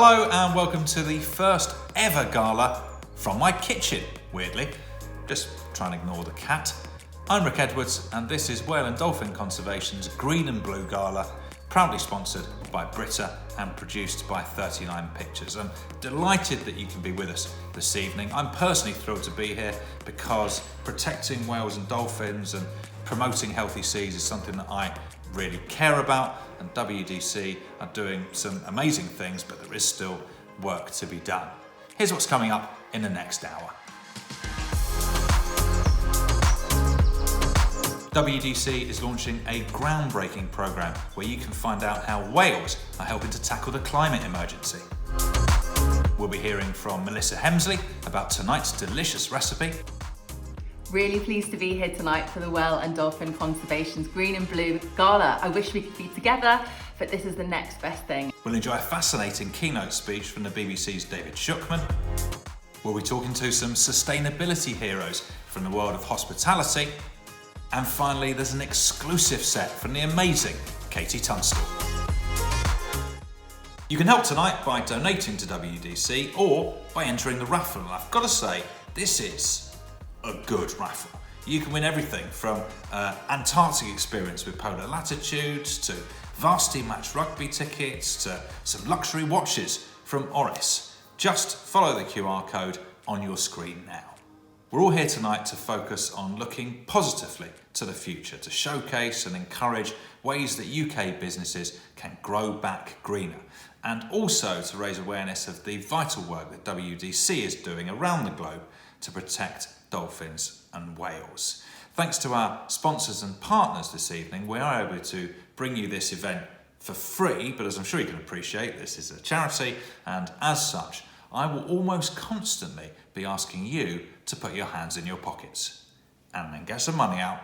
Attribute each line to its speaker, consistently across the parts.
Speaker 1: Hello and welcome to the first ever gala from my kitchen, weirdly. Just trying to ignore the cat. I'm Rick Edwards and this is Whale and Dolphin Conservation's Green and Blue Gala, proudly sponsored by Brita and produced by 39 Pictures. I'm delighted that you can be with us this evening. I'm personally thrilled to be here because protecting whales and dolphins and promoting healthy seas is something that I really care about, and WDC are doing some amazing things, but there is still work to be done. Here's what's coming up in the next hour. WDC is launching a groundbreaking programme where you can find out how whales are helping to tackle the climate emergency. We'll be hearing from Melissa Hemsley about tonight's delicious recipe.
Speaker 2: Really pleased to be here tonight for the Whale and Dolphin Conservation's Green and Blue Gala. I wish we could be together, but this is the next best thing.
Speaker 1: We'll enjoy a fascinating keynote speech from the BBC's David Shookman. We'll be talking to some sustainability heroes from the world of hospitality. And finally, there's an exclusive set from the amazing Katie Tunstall. You can help tonight by donating to WDC or by entering the raffle. And I've got to say, this is a good raffle. You can win everything from Antarctic experience with polar latitudes to varsity match rugby tickets to some luxury watches from Oris. Just follow the QR code on your screen now. We're all here tonight to focus on looking positively to the future, to showcase and encourage ways that UK businesses can grow back greener, and also to raise awareness of the vital work that WDC is doing around the globe to protect dolphins and whales. Thanks to our sponsors and partners this evening, we are able to bring you this event for free, but as I'm sure you can appreciate, this is a charity, and as such, I will almost constantly be asking you to put your hands in your pockets and then get some money out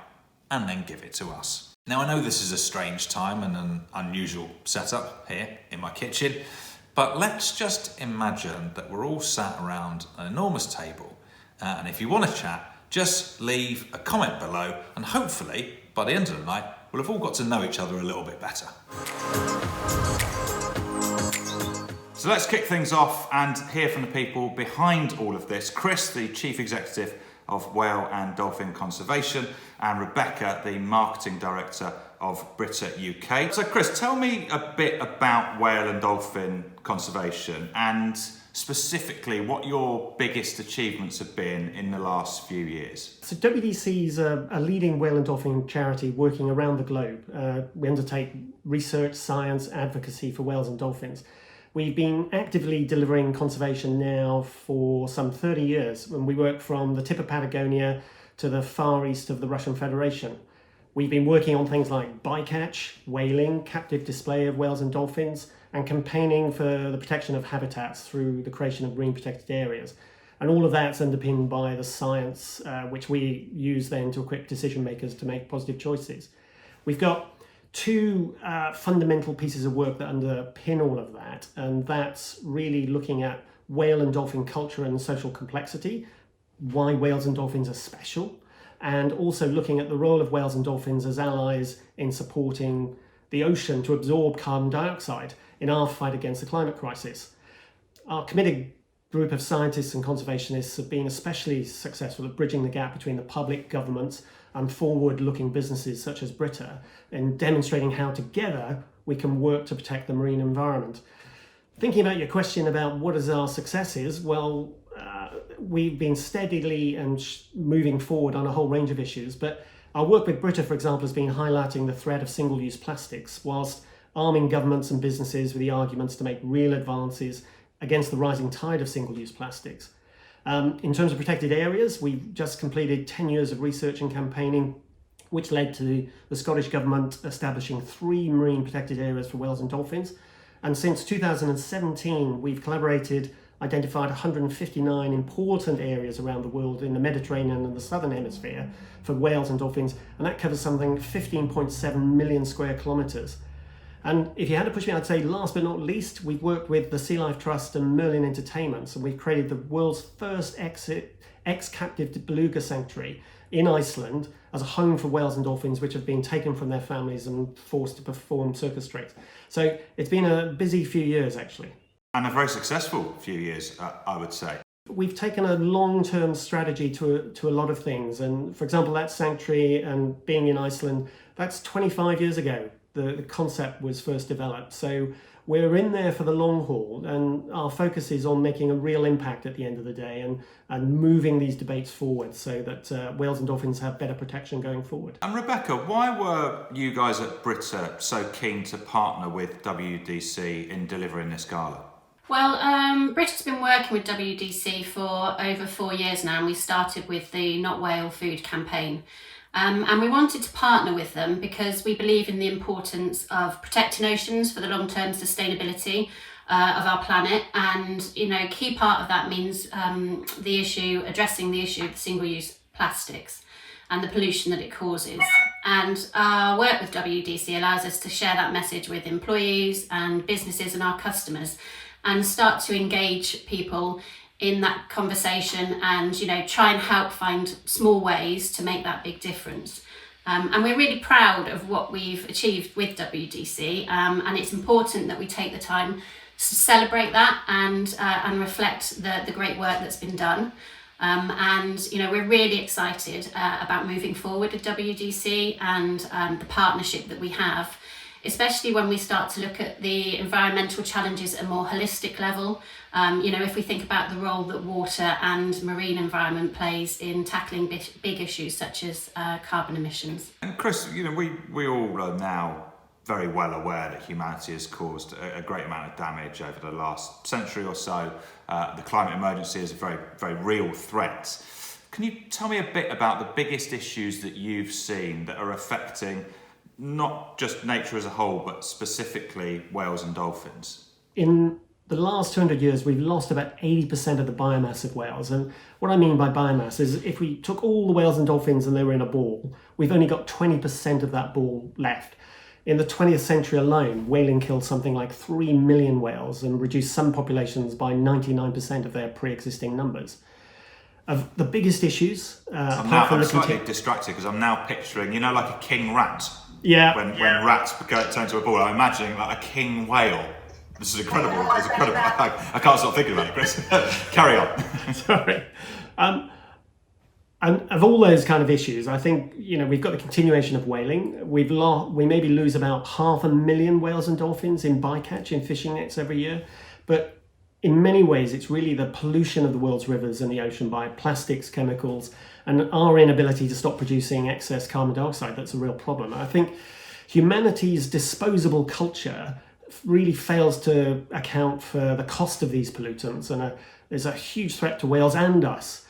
Speaker 1: and then give it to us. Now, I know this is a strange time and an unusual setup here in my kitchen, but let's just imagine that we're all sat around an enormous table, and if you want to chat, just leave a comment below, and hopefully by the end of the night we'll have all got to know each other a little bit better. So let's kick things off and hear from the people behind all of this. Chris, the Chief Executive of Whale and Dolphin Conservation, and Rebecca, the Marketing Director of Brita UK. So Chris, tell me a bit about Whale and Dolphin Conservation and specifically what your biggest achievements have been in the last few years.
Speaker 3: So WDC is a leading whale and dolphin charity working around the globe. We undertake research, science, advocacy for whales and dolphins. We've been actively delivering conservation now for some 30 years, and we work from the tip of Patagonia to the far east of the Russian Federation. We've been working on things like bycatch, whaling, captive display of whales and dolphins, and campaigning for the protection of habitats through the creation of marine protected areas. And all of that's underpinned by the science, which we use then to equip decision makers to make positive choices. We've got two fundamental pieces of work that underpin all of that, and that's really looking at whale and dolphin culture and social complexity, why whales and dolphins are special, and also looking at the role of whales and dolphins as allies in supporting the ocean to absorb carbon dioxide in our fight against the climate crisis. Our committed group of scientists and conservationists have been especially successful at bridging the gap between the public, governments, and forward-looking businesses such as Brita, in demonstrating how together we can work to protect the marine environment. Thinking about your question about what is our successes, well, we've been steadily and moving forward on a whole range of issues, but our work with Brita, for example, has been highlighting the threat of single-use plastics, whilst arming governments and businesses with the arguments to make real advances against the rising tide of single-use plastics. In terms of protected areas, we've just completed 10 years of research and campaigning, which led to the Scottish Government establishing 3 marine protected areas for whales and dolphins. And since 2017, we've identified 159 important areas around the world in the Mediterranean and the Southern Hemisphere for whales and dolphins, and that covers something 15.7 million square kilometres. And if you had to push me, I'd say last but not least, we've worked with the Sea Life Trust and Merlin Entertainments, and we've created the world's first ex-captive beluga sanctuary in Iceland as a home for whales and dolphins which have been taken from their families and forced to perform circus tricks. So it's been a busy few years, actually.
Speaker 1: And a very successful few years, I would say.
Speaker 3: We've taken a long-term strategy to a lot of things. And for example, that sanctuary and being in Iceland, that's 25 years ago. The concept was first developed. So we're in there for the long haul, and our focus is on making a real impact at the end of the day and moving these debates forward so that whales and dolphins have better protection going forward.
Speaker 1: And Rebecca, why were you guys at Brita so keen to partner with WDC in delivering this gala?
Speaker 4: Well, Brita's been working with WDC for over 4 years now, and we started with the Not Whale Food campaign. And we wanted to partner with them because we believe in the importance of protecting oceans for the long-term sustainability of our planet. And, a key part of that means addressing the issue of single-use plastics and the pollution that it causes. And our work with WDC allows us to share that message with employees and businesses and our customers, and start to engage people in that conversation and, try and help find small ways to make that big difference. And we're really proud of what we've achieved with WDC, and it's important that we take the time to celebrate that and reflect the great work that's been done. We're really excited about moving forward with WDC and the partnership that we have, especially when we start to look at the environmental challenges at a more holistic level. If we think about the role that water and marine environment plays in tackling big issues such as carbon emissions.
Speaker 1: And Chris, we all are now very well aware that humanity has caused a great amount of damage over the last century or so. The climate emergency is a very, very real threat. Can you tell me a bit about the biggest issues that you've seen that are affecting not just nature as a whole, but specifically whales and dolphins?
Speaker 3: In the last 200 years, we've lost about 80% of the biomass of whales. And what I mean by biomass is if we took all the whales and dolphins and they were in a ball, we've only got 20% of that ball left. In the 20th century alone, whaling killed something like 3 million whales and reduced some populations by 99% of their pre-existing numbers. Of the biggest issues,
Speaker 1: I'm slightly distracted because I'm now picturing, like a king rat.
Speaker 3: Yeah.
Speaker 1: When rats turn into a ball, I'm imagining like a king whale. This is incredible. It's incredible. I can't stop thinking about it, Chris. Carry on.
Speaker 3: Sorry. And of all those kind of issues, I think, we've got the continuation of whaling. We maybe lose about 500,000 whales and dolphins in bycatch in fishing nets every year. But in many ways, it's really the pollution of the world's rivers and the ocean by plastics, chemicals, and our inability to stop producing excess carbon dioxide that's a real problem. I think humanity's disposable culture really fails to account for the cost of these pollutants, and there's a huge threat to whales and us.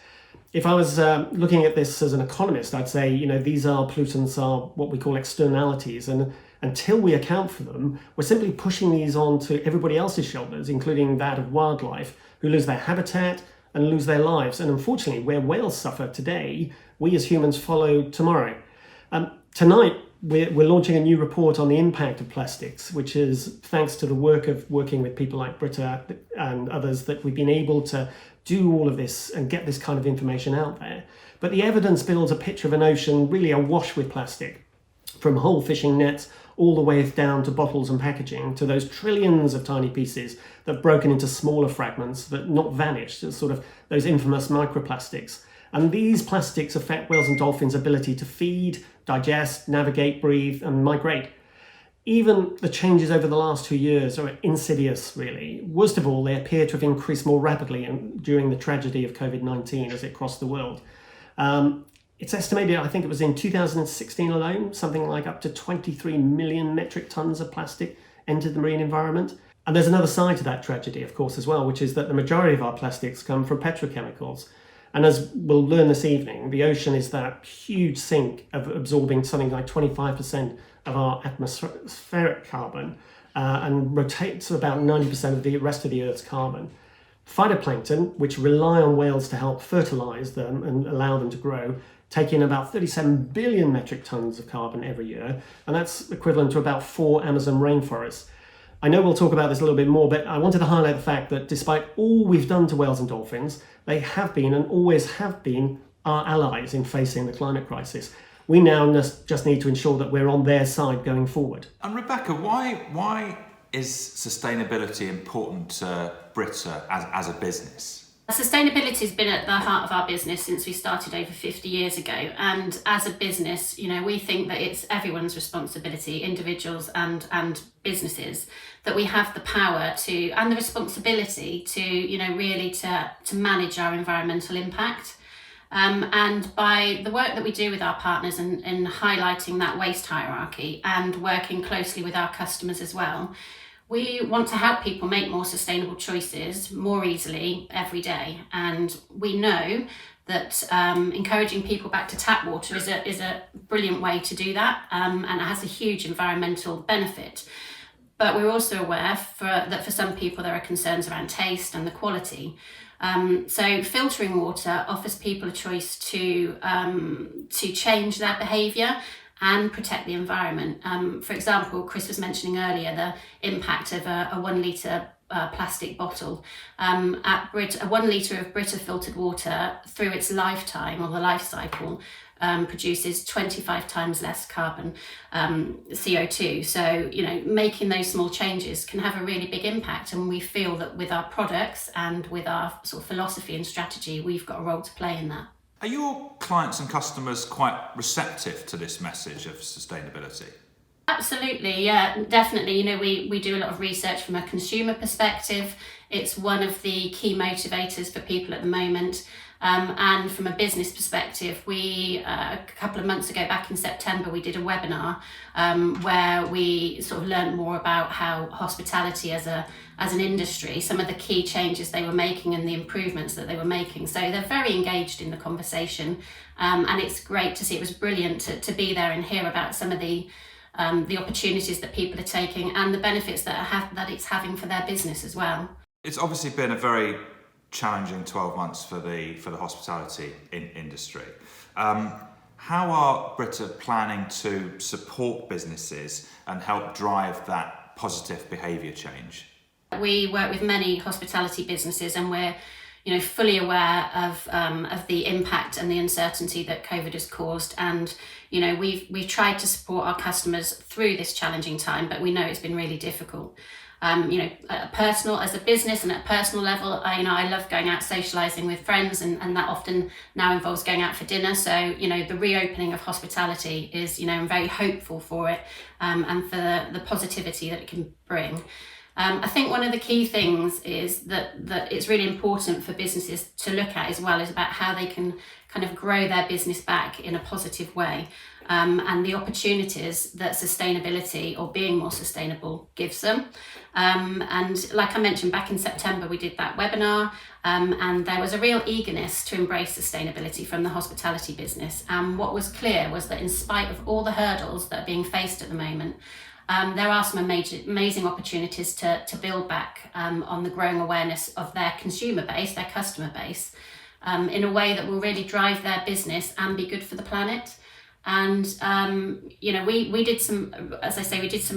Speaker 3: If I was looking at this as an economist, I'd say, these pollutants are what we call externalities, and until we account for them, we're simply pushing these on to everybody else's shoulders, including that of wildlife, who lose their habitat and lose their lives. And unfortunately, where whales suffer today, we as humans follow tomorrow. Tonight, we're launching a new report on the impact of plastics, which is thanks to the working with people like Brita and others that we've been able to do all of this and get this kind of information out there. But the evidence builds a picture of an ocean really awash with plastic, from whole fishing nets all the way down to bottles and packaging, to those trillions of tiny pieces that have broken into smaller fragments that not vanished, as sort of those infamous microplastics. And these plastics affect whales and dolphins' ability to feed, digest, navigate, breathe, and migrate. Even the changes over the last 2 years are insidious, really. Worst of all, they appear to have increased more rapidly during the tragedy of COVID-19 as it crossed the world. It's estimated, I think it was in 2016 alone, something like up to 23 million metric tons of plastic entered the marine environment. And there's another side to that tragedy, of course, as well, which is that the majority of our plastics come from petrochemicals. And as we'll learn this evening, the ocean is that huge sink of absorbing something like 25% of our atmospheric carbon and rotates about 90% of the rest of the Earth's carbon. Phytoplankton, which rely on whales to help fertilize them and allow them to grow, take in about 37 billion metric tons of carbon every year, and that's equivalent to about 4 Amazon rainforests. I know we'll talk about this a little bit more, but I wanted to highlight the fact that despite all we've done to whales and dolphins, they have been and always have been our allies in facing the climate crisis. We now just need to ensure that we're on their side going forward.
Speaker 1: And Rebecca, why is sustainability important to Brita as a business?
Speaker 4: Sustainability has been at the heart of our business since we started over 50 years ago. And as a business, we think that it's everyone's responsibility, individuals and businesses, that we have the power to, and the responsibility to, really to manage our environmental impact. And by the work that we do with our partners and highlighting that waste hierarchy and working closely with our customers as well, we want to help people make more sustainable choices more easily every day. And we know that encouraging people back to tap water is a brilliant way to do that, and it has a huge environmental benefit. But we're also aware that for some people there are concerns around taste and the quality. So filtering water offers people a choice to change their behaviour and protect the environment. For example, Chris was mentioning earlier the impact of a 1 litre plastic bottle. At Brita, 1 litre of Brita filtered water through its lifetime or the life cycle produces 25 times less carbon, CO2. So, making those small changes can have a really big impact. And we feel that with our products and with our sort of philosophy and strategy, we've got a role to play in that.
Speaker 1: Are your clients and customers quite receptive to this message of sustainability?
Speaker 4: Absolutely, yeah, definitely. We do a lot of research from a consumer perspective. It's one of the key motivators for people at the moment. And from a business perspective, we a couple of months ago, back in September, we did a webinar where we sort of learned more about how hospitality as an industry, some of the key changes they were making and the improvements that they were making. So they're very engaged in the conversation, and it's great to see. It was brilliant to be there and hear about some of the opportunities that people are taking and the benefits that it's having for their business as well.
Speaker 1: It's obviously been a very challenging 12 months for the hospitality industry. How are Brita planning to support businesses and help drive that positive behaviour change?
Speaker 4: We work with many hospitality businesses, and we're fully aware of the impact and the uncertainty that COVID has caused. And we've tried to support our customers through this challenging time, but we know it's been really difficult. As a business and at a personal level, I love going out socialising with friends, and that often now involves going out for dinner. So, the reopening of hospitality is, I'm very hopeful for it, and for the positivity that it can bring. I think one of the key things is that it's really important for businesses to look at as well is about how they can kind of grow their business back in a positive way, and the opportunities that sustainability or being more sustainable gives them. And like I mentioned, back in September, we did that webinar, and there was a real eagerness to embrace sustainability from the hospitality business. And what was clear was that in spite of all the hurdles that are being faced at the moment, there are some amazing opportunities to build back on the growing awareness of their consumer base, their customer base, in a way that will really drive their business and be good for the planet. And, we did some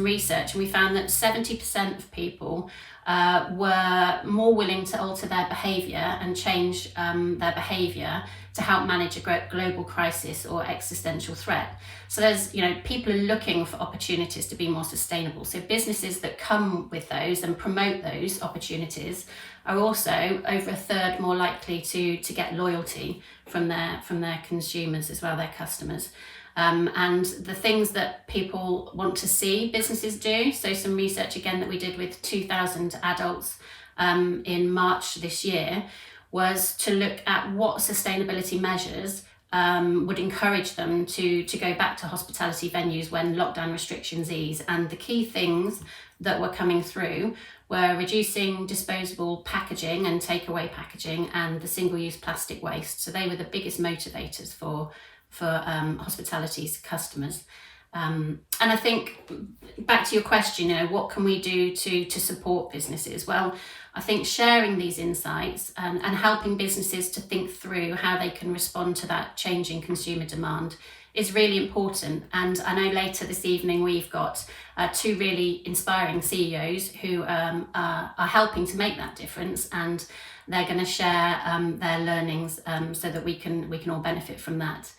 Speaker 4: research, and we found that 70% of people were more willing to alter their behaviour and change their behaviour to help manage a global crisis or existential threat. So there's, people are looking for opportunities to be more sustainable. So businesses that come with those and promote those opportunities are also over a third more likely to get loyalty from their consumers as well, their customers. And the things that people want to see businesses do. So some research again that we did with 2,000 adults in March this year was to look at what sustainability measures would encourage them to go back to hospitality venues when lockdown restrictions ease. And the key things that were coming through were reducing disposable packaging and takeaway packaging and the single-use plastic waste. So they were the biggest motivators for hospitality's customers. And I think back to your question, what can we do to support businesses? Well, I think sharing these insights and helping businesses to think through how they can respond to that changing consumer demand is really important. And I know later this evening we've got two really inspiring CEOs who are helping to make that difference, and they're going to share their learnings so that we can all benefit from that.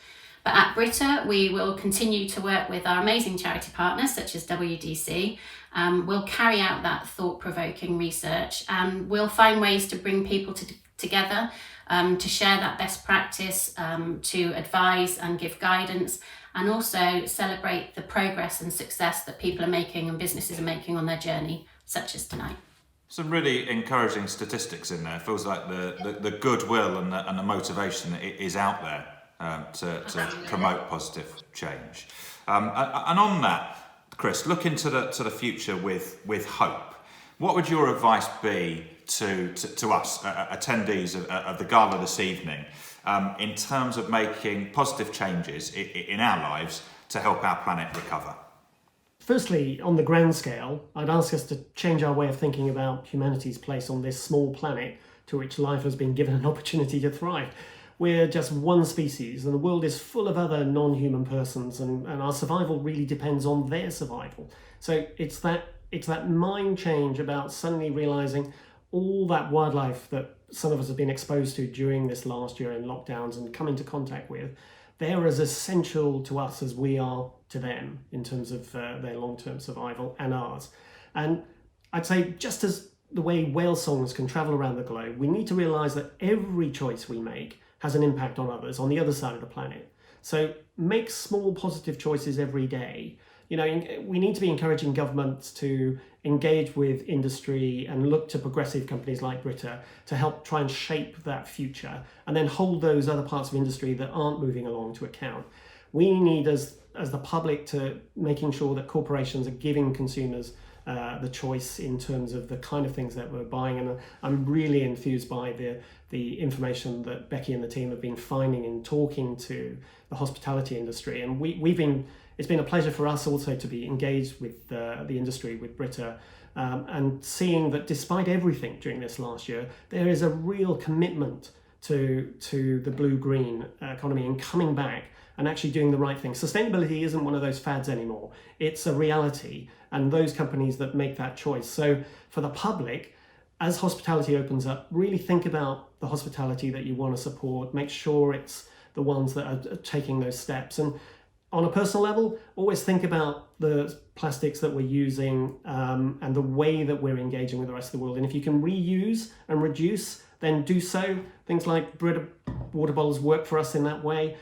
Speaker 4: But at Brita, we will continue to work with our amazing charity partners such as WDC. We'll carry out that thought-provoking research, and we'll find ways to bring people together, to share that best practice, to advise and give guidance, and also celebrate the progress and success that people are making and businesses are making on their journey, such as tonight.
Speaker 1: Some really encouraging statistics in there. It feels like the goodwill and the motivation is out there to promote positive change. And on that, Chris, look into the future with hope. What would your advice be to us, attendees of the Gala this evening, in terms of making positive changes in our lives to help our planet recover?
Speaker 3: Firstly, on the grand scale, I'd ask us to change our way of thinking about humanity's place on this small planet to which life has been given an opportunity to thrive. We're just one species, and the world is full of other non-human persons, and our survival really depends on their survival. So it's that mind change about suddenly realising all that wildlife that some of us have been exposed to during this last year in lockdowns and come into contact with. They're as essential to us as we are to them in terms of their long-term survival and ours. And I'd say just as the way whale songs can travel around the globe, we need to realise that every choice we make has an impact on others on the other side of the planet. So make small positive choices every day. You know, we need to be encouraging governments to engage with industry and look to progressive companies like Brita to help try and shape that future, and then hold those other parts of industry that aren't moving along to account. We need, as the public, to making sure that corporations are giving consumers the choice in terms of the kind of things that we're buying. And I'm really enthused by the information that Becky and the team have been finding in talking to the hospitality industry. And it's been a pleasure for us also to be engaged with the industry, with Brita, and seeing that despite everything during this last year, there is a real commitment to the blue-green economy and coming back and actually doing the right thing. Sustainability isn't one of those fads anymore. It's a reality, and those companies that make that choice. So for the public, as hospitality opens up, really think about the hospitality that you want to support. Make sure it's the ones that are taking those steps. And on a personal level, always think about the plastics that we're using and the way that we're engaging with the rest of the world. And if you can reuse and reduce, then do so. Things like Brita water bottles work for us in that way.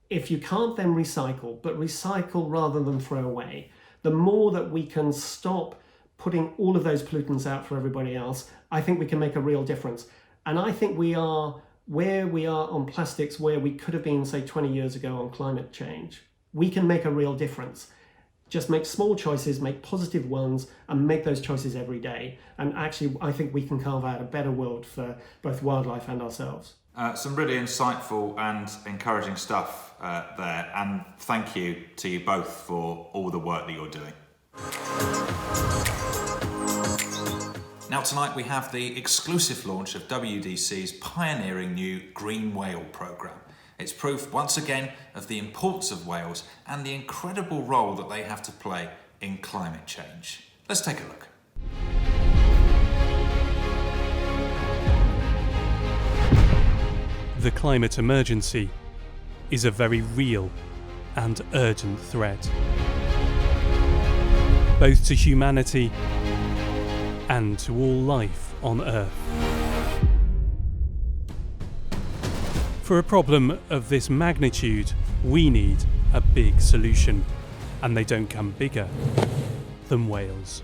Speaker 3: If you can't, then recycle, but recycle rather than throw away. The more that we can stop putting all of those pollutants out for everybody else, I think we can make a real difference. And I think we are where we are on plastics, where we could have been, say, 20 years ago on climate change. We can make a real difference. Just make small choices, make positive ones, and make those choices every day. And actually, I think we can carve out a better world for both wildlife and ourselves.
Speaker 1: Some really insightful and encouraging stuff there, and thank you to you both for all the work that you're doing. Now tonight we have the exclusive launch of WDC's pioneering new Green Whale programme. It's proof once again of the importance of whales and the incredible role that they have to play in climate change. Let's take a look.
Speaker 5: The climate emergency is a very real and urgent threat, both to humanity and to all life on Earth. For a problem of this magnitude, we need a big solution, and they don't come bigger than whales.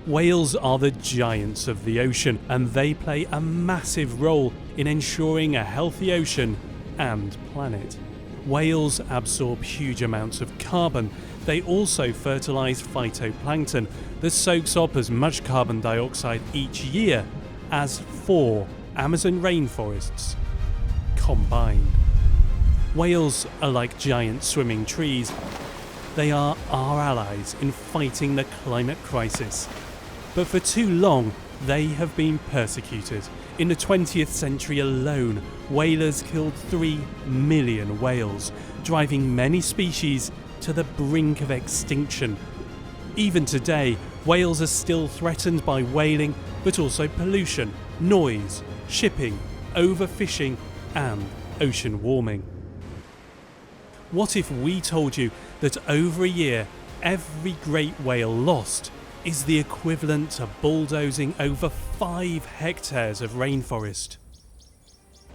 Speaker 5: Whales are the giants of the ocean, and they play a massive role in ensuring a healthy ocean and planet. Whales absorb huge amounts of carbon. They also fertilise phytoplankton that soaks up as much carbon dioxide each year as 4 Amazon rainforests combined. Whales are like giant swimming trees. They are our allies in fighting the climate crisis. But for too long, they have been persecuted. In the 20th century alone, whalers killed 3 million whales, driving many species to the brink of extinction. Even today, whales are still threatened by whaling, but also pollution, noise, shipping, overfishing, and ocean warming. What if we told you that over a year, every great whale lost is the equivalent to bulldozing over 5 hectares of rainforest?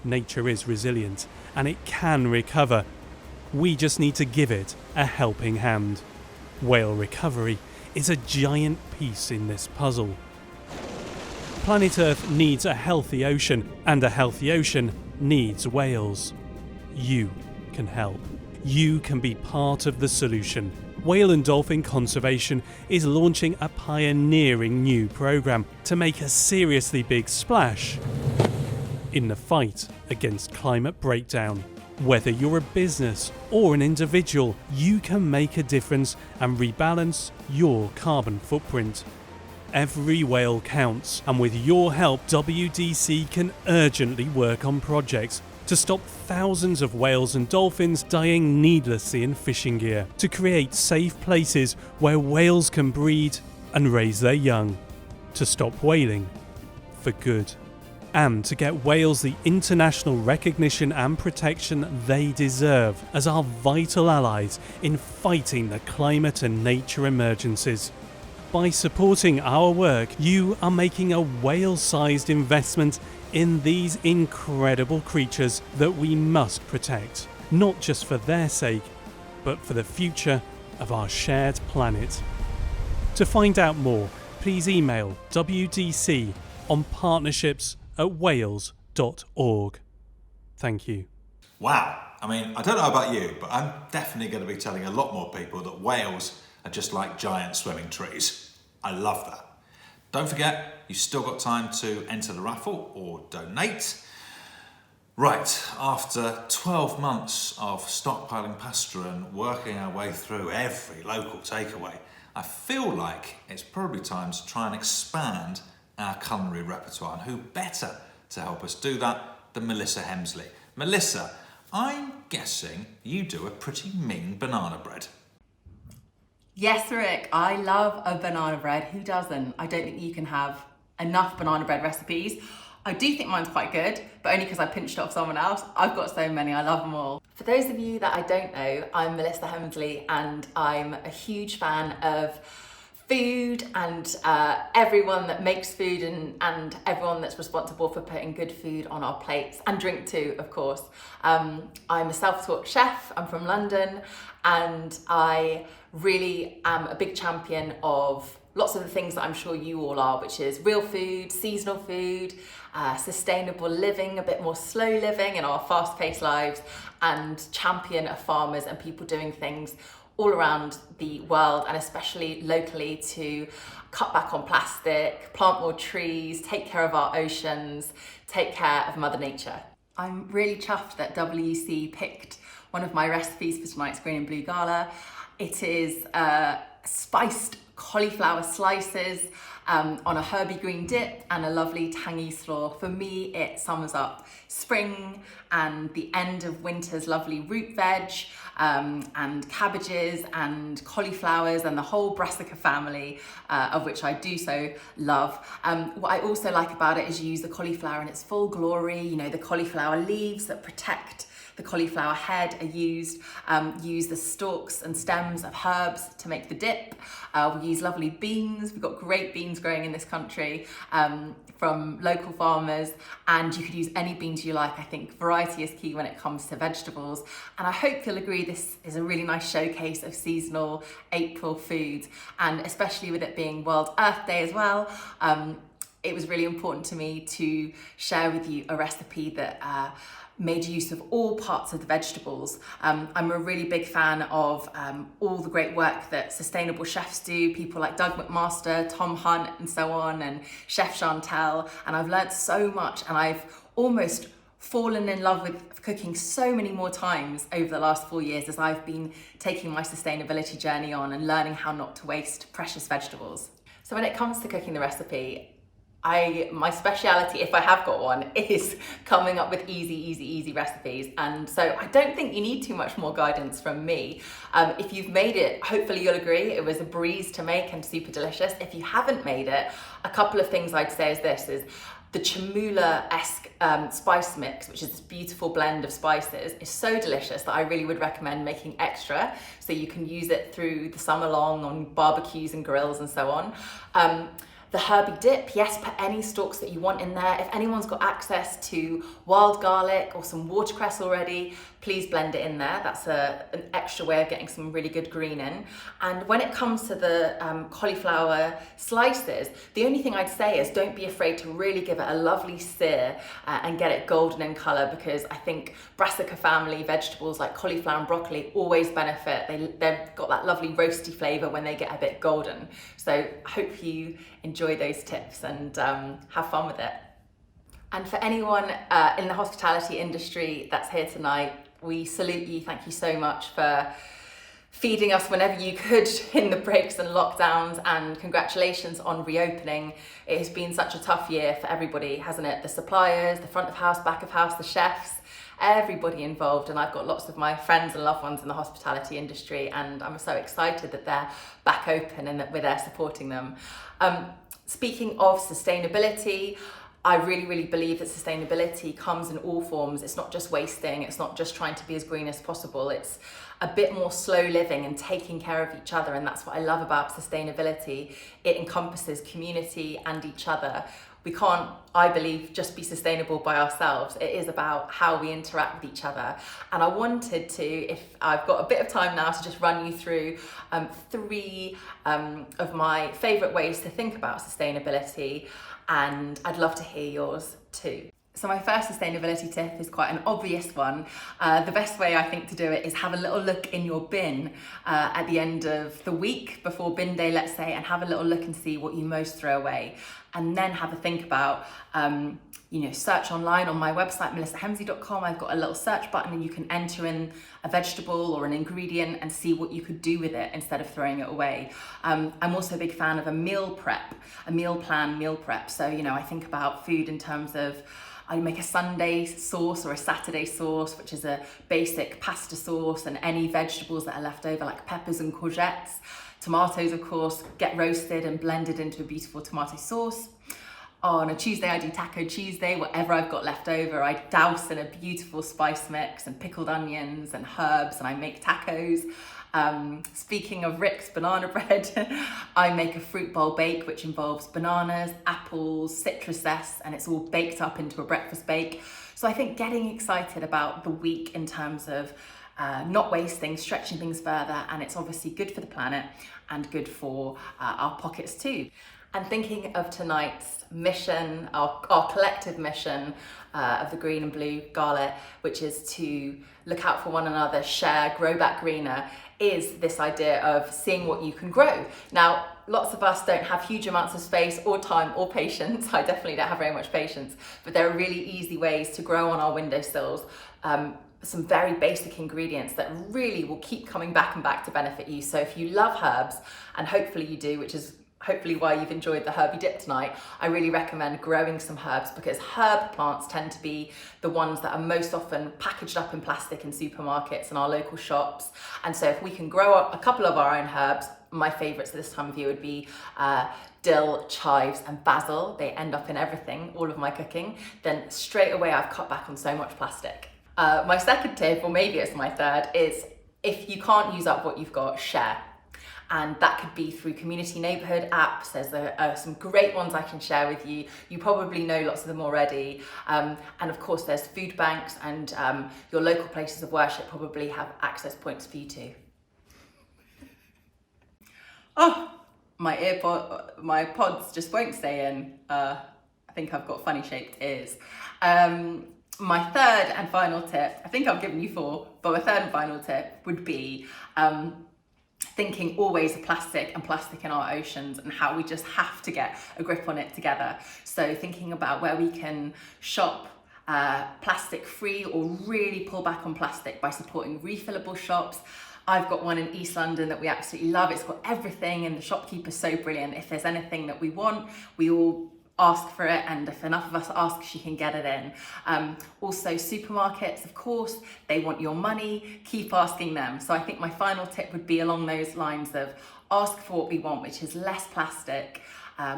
Speaker 5: Nature is resilient and it can recover. We just need to give it a helping hand. Whale recovery is a giant piece in this puzzle. Planet Earth needs a healthy ocean, and a healthy ocean needs whales. You can help. You can be part of the solution. Whale and Dolphin Conservation is launching a pioneering new programme to make a seriously big splash in the fight against climate breakdown. Whether you're a business or an individual, you can make a difference and rebalance your carbon footprint. Every whale counts, and with your help, WDC can urgently work on projects to stop thousands of whales and dolphins dying needlessly in fishing gear, to create safe places where whales can breed and raise their young, to stop whaling for good, and to get whales the international recognition and protection they deserve as our vital allies in fighting the climate and nature emergencies. By supporting our work, you are making a whale-sized investment in these incredible creatures that we must protect, not just for their sake, but for the future of our shared planet. To find out more, please email WDC on partnerships@whales.org. Thank you.
Speaker 1: Wow. I mean, I don't know about you, but I'm definitely going to be telling a lot more people that whales are just like giant swimming trees. I love that. Don't forget, you've still got time to enter the raffle or donate. Right, after 12 months of stockpiling pasta and working our way through every local takeaway, I feel like it's probably time to try and expand our culinary repertoire. And who better to help us do that than Melissa Hemsley. Melissa, I'm guessing you do a pretty mean banana bread.
Speaker 2: Yes, Rick, I love a banana bread. Who doesn't? I don't think you can have enough banana bread recipes. I do think mine's quite good, but only because I pinched it off someone else. I've got so many, I love them all. For those of you that I don't know, I'm Melissa Hemsley and I'm a huge fan of food and everyone that makes food and everyone that's responsible for putting good food on our plates, and drink too, of course. I'm a self-taught chef, I'm from London, and I really am a big champion of lots of the things that I'm sure you all are, which is real food, seasonal food, sustainable living, a bit more slow living in our fast-paced lives, and champion of farmers and people doing things all around the world and especially locally to cut back on plastic, plant more trees, take care of our oceans, take care of Mother Nature. I'm really chuffed that WC picked one of my recipes for tonight's Green and Blue Gala. It is spiced cauliflower slices on a herby green dip and a lovely tangy slaw. For me, it sums up spring and the end of winter's lovely root veg, and cabbages and cauliflowers and the whole brassica family, of which I do so love. What I also like about it is you use the cauliflower in its full glory. You know, the cauliflower leaves that protect the cauliflower head are used. Use the stalks and stems of herbs to make the dip. We use lovely beans. We've got great beans growing in this country from local farmers, and you could use any beans you like. I think variety is key when it comes to vegetables, and I hope you'll agree this is a really nice showcase of seasonal April foods, and especially with it being World Earth Day as well. It was really important to me to share with you a recipe that made use of all parts of the vegetables. I'm a really big fan of all the great work that sustainable chefs do, people like Doug McMaster, Tom Hunt and so on, and Chef Chantel, and I've learned so much, and I've almost fallen in love with cooking so many more times over the last 4 years as I've been taking my sustainability journey on and learning how not to waste precious vegetables. So when it comes to cooking the recipe, my speciality, if I have got one, is coming up with easy recipes. And so I don't think you need too much more guidance from me. If you've made it, hopefully you'll agree it was a breeze to make and super delicious. If you haven't made it, a couple of things I'd say is The chamula-esque spice mix, which is this beautiful blend of spices, is so delicious that I really would recommend making extra, so you can use it through the summer long on barbecues and grills and so on. The herby dip, yes, put any stalks that you want in there. If anyone's got access to wild garlic or some watercress already, please blend it in there. That's an extra way of getting some really good green in. And when it comes to the cauliflower slices, the only thing I'd say is don't be afraid to really give it a lovely sear and get it golden in colour, because I think brassica family vegetables like cauliflower and broccoli always benefit. They've got that lovely roasty flavour when they get a bit golden. So I hope you enjoy those tips and have fun with it. And for anyone in the hospitality industry that's here tonight, we salute you. Thank you so much for feeding us whenever you could in the breaks and lockdowns, and congratulations on reopening. It has been such a tough year for everybody, hasn't it? The suppliers, the front of house, back of house, the chefs, everybody involved. And I've got lots of my friends and loved ones in the hospitality industry, and I'm so excited that they're back open and that we're there supporting them. Speaking of sustainability, I really believe that sustainability comes in all forms. It's not just wasting, it's not just trying to be as green as possible, it's a bit more slow living and taking care of each other, and that's what I love about sustainability. It encompasses community and each other. We can't, I believe, just be sustainable by ourselves. It is about how we interact with each other. And I wanted to, if I've got a bit of time now, to just run you through 3 of my favourite ways to think about sustainability, and I'd love to hear yours too. So my first sustainability tip is quite an obvious one. The best way I think to do it is have a little look in your bin at the end of the week, before bin day, let's say, and have a little look and see what you most throw away. And then have a think about, search online on my website, melissahemsley.com. I've got a little search button and you can enter in a vegetable or an ingredient and see what you could do with it instead of throwing it away. I'm also a big fan of a meal plan meal prep. So, I think about food in terms of, I make a Sunday sauce or a Saturday sauce, which is a basic pasta sauce, and any vegetables that are left over, like peppers and courgettes. Tomatoes, of course, get roasted and blended into a beautiful tomato sauce. On a Tuesday, I do Taco Tuesday. Whatever I've got left over, I douse in a beautiful spice mix and pickled onions and herbs, and I make tacos. Speaking of Rick's banana bread, I make a fruit bowl bake, which involves bananas, apples, citrus zest, and it's all baked up into a breakfast bake. So I think getting excited about the week in terms of not wasting, stretching things further, and it's obviously good for the planet and good for our pockets too. And thinking of tonight's mission, our collective mission of the Green and Blue Gala, which is to look out for one another, share, grow back greener, is this idea of seeing what you can grow. Now, lots of us don't have huge amounts of space or time or patience. I definitely don't have very much patience, but there are really easy ways to grow on our windowsills. Some very basic ingredients that really will keep coming back and back to benefit you. So if you love herbs, and hopefully you do, which is hopefully why you've enjoyed the herby dip tonight, I really recommend growing some herbs, because herb plants tend to be the ones that are most often packaged up in plastic in supermarkets and our local shops. And so if we can grow up a couple of our own herbs, my favourites this time of year would be dill, chives and basil. They end up in everything, all of my cooking. Then straight away I've cut back on so much plastic. My second tip, or maybe it's my third, is if you can't use up what you've got, share. And that could be through community neighbourhood apps. There's some great ones I can share with you. You probably know lots of them already. And of course there's food banks, and your local places of worship probably have access points for you too. Oh, my pods just won't stay in. I think I've got funny shaped ears. My third and final tip, I think I've given you 4, but my third and final tip would be thinking always of plastic and plastic in our oceans, and how we just have to get a grip on it together. So thinking about where we can shop plastic free, or really pull back on plastic by supporting refillable shops. I've got one in East London that we absolutely love. It's got everything, and the shopkeeper's so brilliant. If there's anything that we want, we all ask for it, and if enough of us ask, she can get it in. Also supermarkets, of course, they want your money, keep asking them. So I think my final tip would be along those lines of ask for what we want, which is less plastic,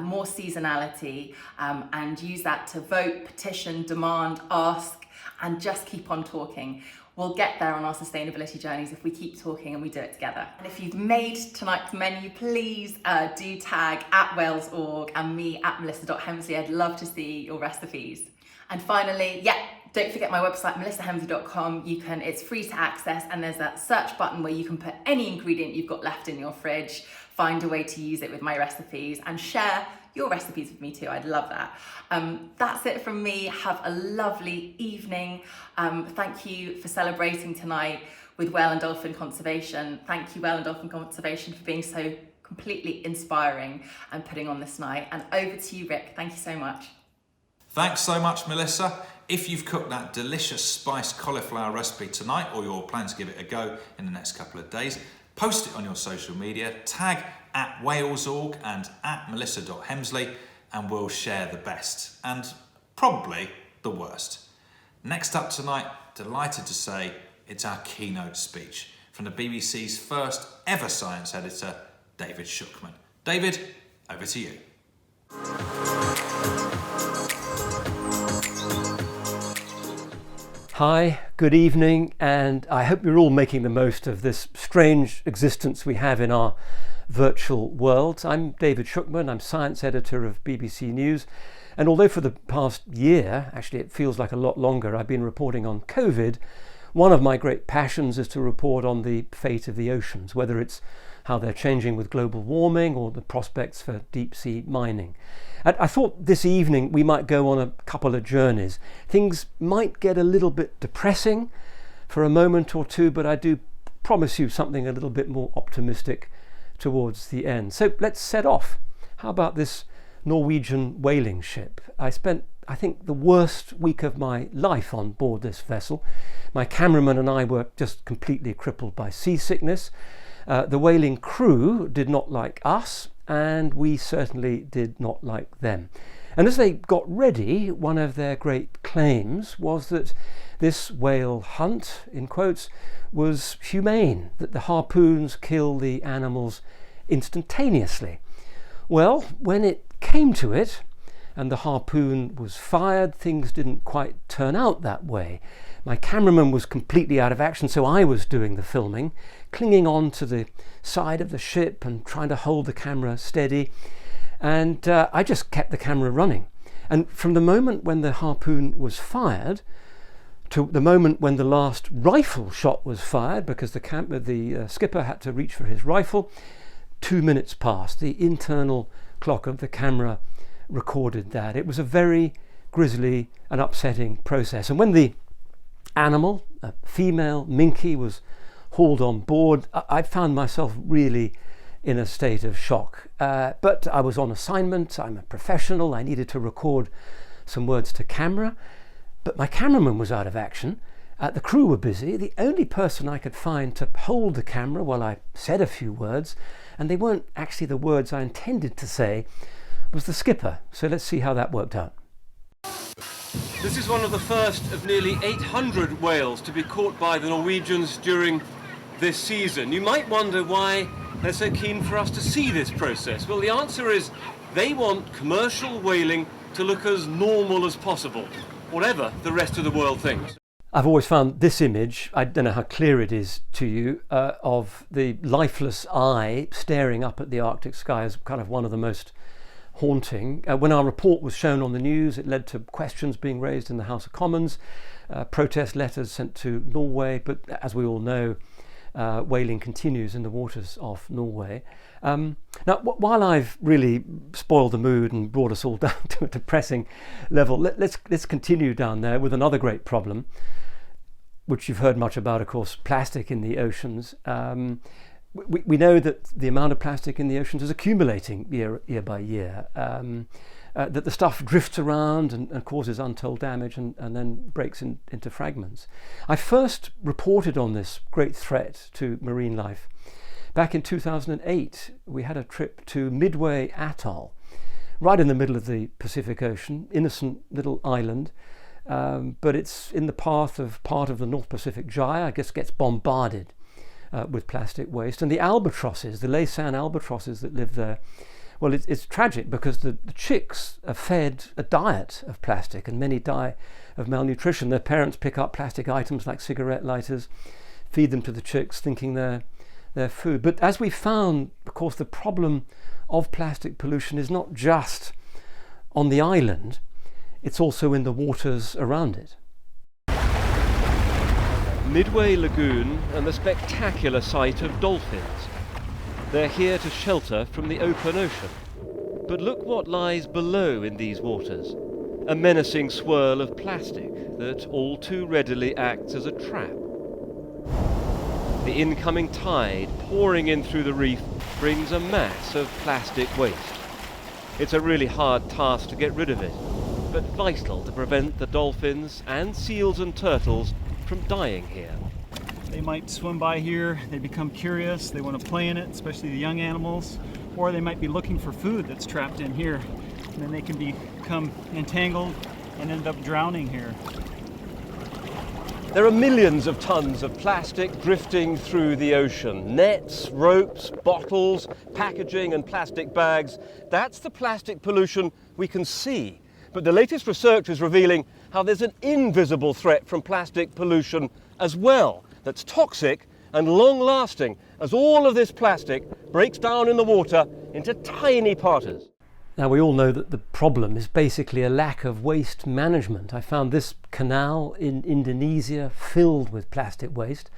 Speaker 2: more seasonality, and use that to vote, petition, demand, ask, and just keep on talking. We'll get there on our sustainability journeys if we keep talking and we do it together. And if you've made tonight's menu, please do tag @Wales.org and me @Melissa.Hemsley. I'd love to see your recipes. And finally, don't forget my website, melissahemsley.com. It's free to access, and there's that search button where you can put any ingredient you've got left in your fridge, find a way to use it with my recipes, and share your recipes with me too. I'd love that. That's it from me. Have a lovely evening. Thank you for celebrating tonight with Whale and Dolphin Conservation. Thank you, Whale and Dolphin Conservation, for being so completely inspiring and putting on this night. And over to you, Rick. Thank you so much.
Speaker 1: Thanks so much, Melissa. If you've cooked that delicious spiced cauliflower recipe tonight, or you're planning to give it a go in the next couple of days, post it on your social media, tag @Wales.org and @Melissa.Hemsley, and we'll share the best and probably the worst. Next up tonight, delighted to say it's our keynote speech from the BBC's first ever science editor, David Shukman. David, over to you.
Speaker 6: Hi, good evening, and I hope you're all making the most of this strange existence we have in our virtual world. I'm David Shukman, I'm science editor of BBC News, and although for the past year, actually it feels like a lot longer, I've been reporting on COVID, one of my great passions is to report on the fate of the oceans, whether it's how they're changing with global warming or the prospects for deep sea mining. And I thought this evening we might go on a couple of journeys. Things might get a little bit depressing for a moment or two, but I do promise you something a little bit more optimistic towards the end. So let's set off. How about this Norwegian whaling ship? I spent, I think, the worst week of my life on board this vessel. My cameraman and I were just completely crippled by seasickness. The whaling crew did not like us, and we certainly did not like them. And as they got ready, one of their great claims was that this whale hunt, in quotes, was humane, that the harpoons kill the animals instantaneously. Well, when it came to it, and the harpoon was fired, things didn't quite turn out that way. My cameraman was completely out of action, so I was doing the filming, clinging on to the side of the ship and trying to hold the camera steady. And I just kept the camera running. And from the moment when the harpoon was fired to the moment when the last rifle shot was fired, because the skipper had to reach for his rifle, 2 minutes passed. The internal clock of the camera recorded that. It was a very grisly and upsetting process. And when the animal, a female minke, was hauled on board, I found myself really in a state of shock. But I was on assignment, I'm a professional, I needed to record some words to camera, but my cameraman was out of action, the crew were busy. The only person I could find to hold the camera while I said a few words, and they weren't actually the words I intended to say, was the skipper. So let's see how that worked out.
Speaker 5: This is one of the first of nearly 800 whales to be caught by the Norwegians during this season. You might wonder why they're so keen for us to see this process. Well, the answer is they want commercial whaling to look as normal as possible, whatever the rest of the world thinks.
Speaker 6: I've always found this image, I don't know how clear it is to you, of the lifeless eye staring up at the Arctic sky as kind of one of the most haunting. When our report was shown on the news, it led to questions being raised in the House of Commons, protest letters sent to Norway, but as we all know, whaling continues in the waters off Norway. Now, while I've really spoiled the mood and brought us all down to a depressing level, let's continue down there with another great problem, which you've heard much about, of course, plastic in the oceans. We know that the amount of plastic in the oceans is accumulating year by year, that the stuff drifts around and causes untold damage and then breaks into fragments. I first reported on this great threat to marine life back in 2008. We had a trip to Midway Atoll, right in the middle of the Pacific Ocean, innocent little island, but it's in the path of part of the North Pacific Gyre, I guess gets bombarded with plastic waste. And the albatrosses, the Laysan albatrosses that live there, Well, it's tragic because the chicks are fed a diet of plastic, and many die of malnutrition. Their parents pick up plastic items like cigarette lighters, feed them to the chicks thinking they're food. But as we found, of course, the problem of plastic pollution is not just on the island, it's also in the waters around it. Midway Lagoon and the spectacular sight of dolphins. They're here to shelter from the open ocean. But look what lies below in these waters. A menacing swirl of plastic that all too readily acts as a trap. The incoming tide pouring in through the reef brings a mass of plastic waste. It's a really hard task to get rid of it, but vital to prevent the dolphins and seals and turtles from dying here.
Speaker 7: They might swim by here, they become curious, they want to play in it, especially the young animals, or they might be looking for food that's trapped in here, and then they can become entangled and end up drowning here.
Speaker 6: There are millions of tons of plastic drifting through the ocean. Nets, ropes, bottles, packaging and plastic bags. That's the plastic pollution we can see. But the latest research is revealing how there's an invisible threat from plastic pollution as well, that's toxic and long-lasting, as all of this plastic breaks down in the water into tiny particles. Now, we all know that the problem is basically a lack of waste management. I found this canal in Indonesia filled with plastic waste,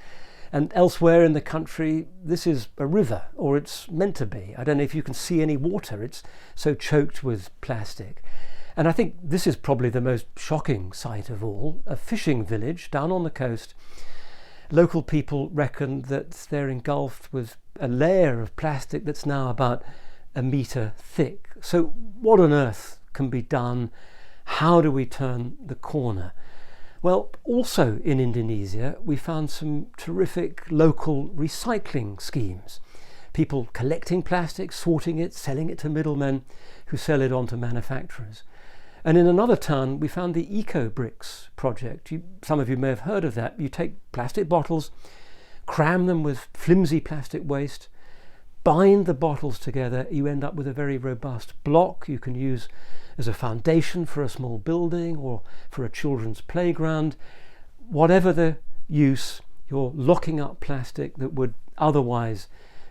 Speaker 6: and elsewhere in the country this is a river, or it's meant to be. I don't know if you can see any water, it's so choked with plastic. And I think this is probably the most shocking sight of all, a fishing village down on the coast. Local people reckon that they're engulfed with a layer of plastic that's now about a metre thick. So what on earth can be done? How do we turn the corner? Well, also in Indonesia, we found some terrific local recycling schemes. People collecting plastic, sorting it, selling it to middlemen who sell it on to manufacturers. And in another town, we found the Eco Bricks project. Some of you may have heard of that. You take plastic bottles, cram them with flimsy plastic waste, bind the bottles together, you end up with a very robust block you can use as a foundation for a small building or for a children's playground. Whatever the use, you're locking up plastic that would otherwise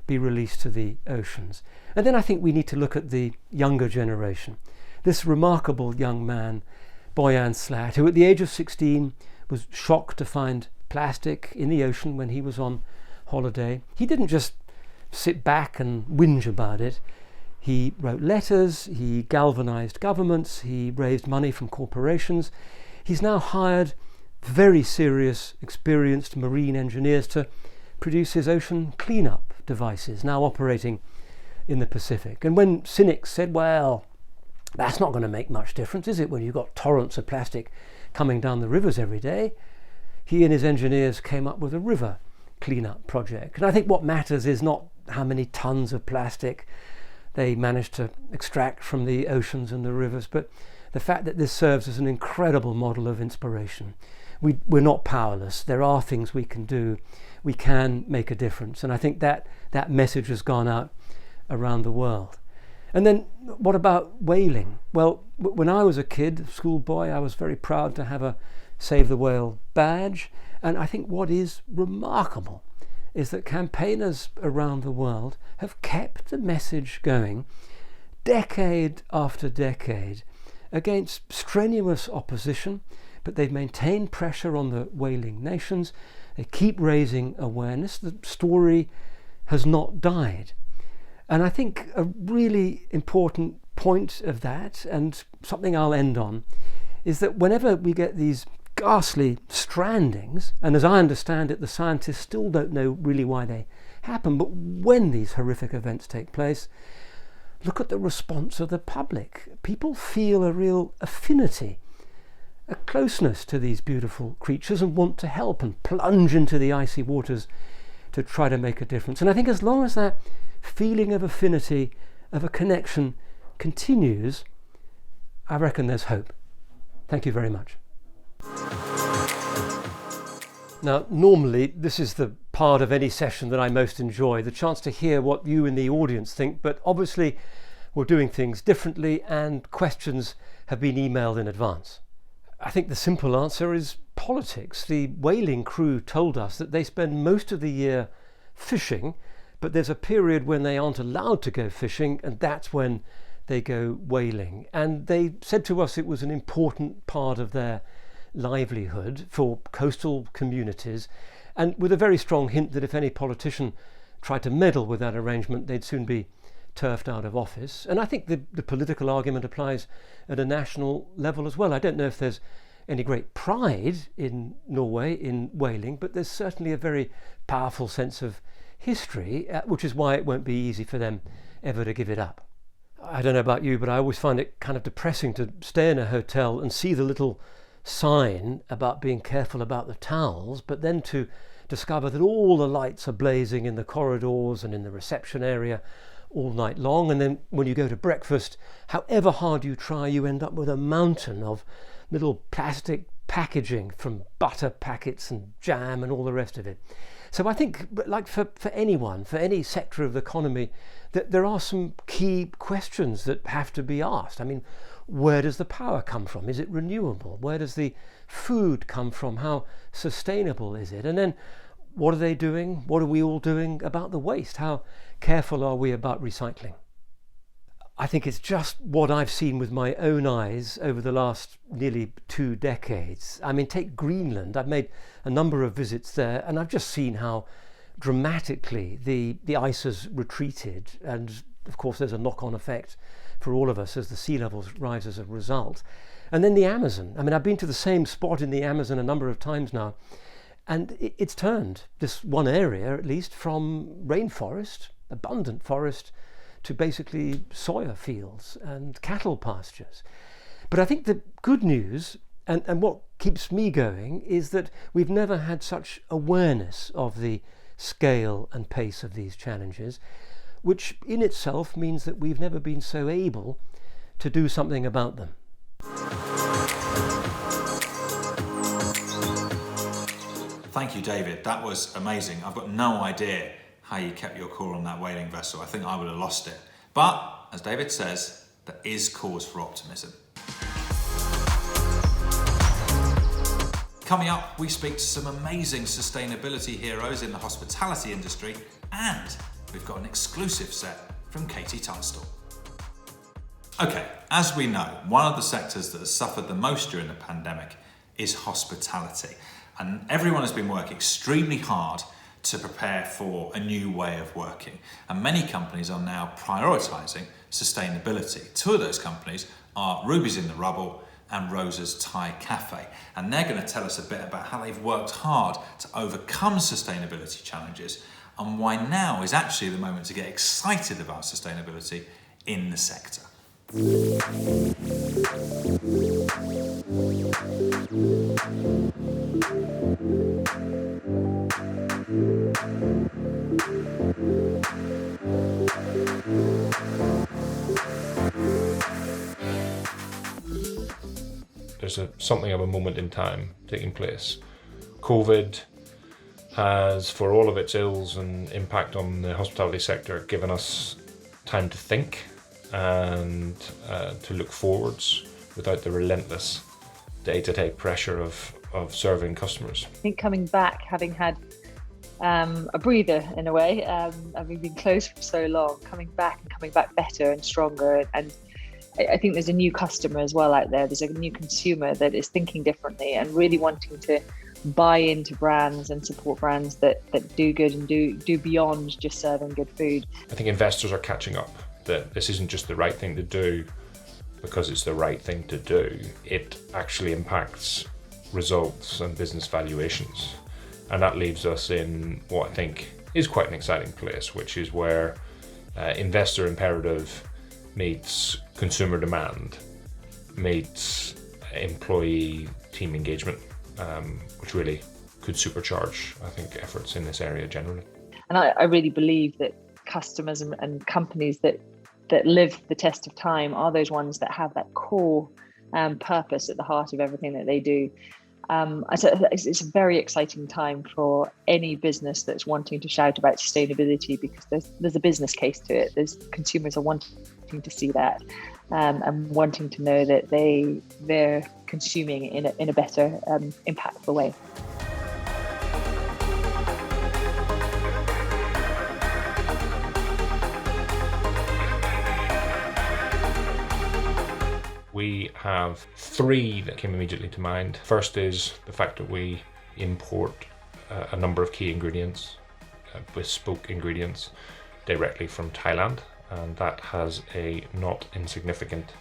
Speaker 6: be released to the oceans. And then I think we need to look at the younger generation. This remarkable young man, Boyan Slat, who at the age of 16 was shocked to find plastic in the ocean when he was on holiday. He didn't just sit back and whinge about it. He wrote letters, he galvanized governments, he raised money from corporations. He's now hired very serious, experienced marine engineers to produce his ocean cleanup devices, now operating in the Pacific. And when cynics said, well, that's not going to make much difference, is it, when you've got torrents of plastic coming down the rivers every day? He and his engineers came up with a river cleanup project. And I think what matters is not how many tons of plastic they managed to extract from the oceans and the rivers, but the fact that this serves as an incredible model of inspiration. We're not powerless. There are things we can do. We can make a difference. And I think that message has gone out around the world. And then what about whaling? Well, when I was a kid, schoolboy, I was very proud to have a Save the Whale badge. And I think what is remarkable is that campaigners around the world have kept the message going decade after decade against strenuous opposition, but they've maintained pressure on the whaling nations. They keep raising awareness. The story has not died. And I think a really important point of that, and something I'll end on, is that whenever we get these ghastly strandings, and as I understand it, the scientists still don't know really why they happen, but when these horrific events take place, look at the response of the public. People feel a real affinity, a closeness to these beautiful creatures, and want to help and plunge into the icy waters to try to make a difference. And I think as long as that feeling of affinity, of a connection continues, I reckon there's hope. Thank you very much. Now, normally this is the part of any session that I most enjoy, the chance to hear what you in the audience think, but obviously or doing things differently, and questions have been emailed in advance. I think the simple answer is politics. The whaling crew told us that they spend most of the year fishing, but there's a period when they aren't allowed to go fishing, and that's when they go whaling. And they said to us it was an important part of their livelihood for coastal communities, and with a very strong hint that if any politician tried to meddle with that arrangement, they'd soon be turfed out of office. And I think the political argument applies at a national level as well. I don't know if there's any great pride in Norway in whaling, but there's certainly a very powerful sense of history, which is why it won't be easy for them ever to give it up. I don't know about you, but I always find it kind of depressing to stay in a hotel and see the little sign about being careful about the towels, but then to discover that all the lights are blazing in the corridors and in the reception area all night long, and then when you go to breakfast, however hard you try, you end up with a mountain of little plastic packaging from butter packets and jam and all the rest of it. So I think, like for anyone, for any sector of the economy, that there are some key questions that have to be asked. I mean, where does the power come from? Is it renewable? Where does the food come from? How sustainable is it? And then what are they doing? What are we all doing about the waste? How careful are we about recycling? I think it's just what I've seen with my own eyes over the last nearly 2 decades. I mean, take Greenland. I've made a number of visits there, and I've just seen how dramatically the ice has retreated. And of course, there's a knock-on effect for all of us as the sea levels rise as a result. And then the Amazon. I mean, I've been to the same spot in the Amazon a number of times now, and it's turned, this one area at least, from rainforest, abundant forest, to basically soya fields and cattle pastures. But I think the good news, and what keeps me going, is that we've never had such awareness of the scale and pace of these challenges, which in itself means that we've never been so able to do something about them.
Speaker 1: Thank you, David. That was amazing. I've got no idea how you kept your cool on that whaling vessel. I think I would have lost it. But, as David says, there is cause for optimism. Coming up, we speak to some amazing sustainability heroes in the hospitality industry, and we've got an exclusive set from Katie Tunstall. Okay, as we know, one of the sectors that has suffered the most during the pandemic is hospitality. And everyone has been working extremely hard to prepare for a new way of working. And many companies are now prioritising sustainability. 2 of those companies are Ruby's in the Rubble and Rosa's Thai Cafe. And they're going to tell us a bit about how they've worked hard to overcome sustainability challenges and why now is actually the moment to get excited about sustainability in the sector.
Speaker 8: There's something of a moment in time taking place. COVID has, for all of its ills and impact on the hospitality sector, given us time to think and to look forwards without the relentless day-to-day pressure of serving customers.
Speaker 9: I think coming back, having had a breather in a way, having been closed for so long, coming back better and stronger, and I think there's a new customer as well out there. There's a new consumer that is thinking differently and really wanting to buy into brands and support brands that do good and do beyond just serving good food.
Speaker 8: I think investors are catching up, that this isn't just the right thing to do because it's the right thing to do. It actually impacts results and business valuations. And that leaves us in what I think is quite an exciting place, which is where investor imperative meets consumer demand, meets employee team engagement, which really could supercharge, I think, efforts in this area generally.
Speaker 9: And I really believe that customers and companies that live the test of time are those ones that have that core purpose at the heart of everything that they do. It's a very exciting time for any business that's wanting to shout about sustainability, because there's a business case to it. There's consumers are wanting to see that, and wanting to know that they're consuming in a better, impactful way.
Speaker 8: We have three that came immediately to mind. First is the fact that we import a number of key ingredients, bespoke ingredients, directly from Thailand, and that has a not insignificant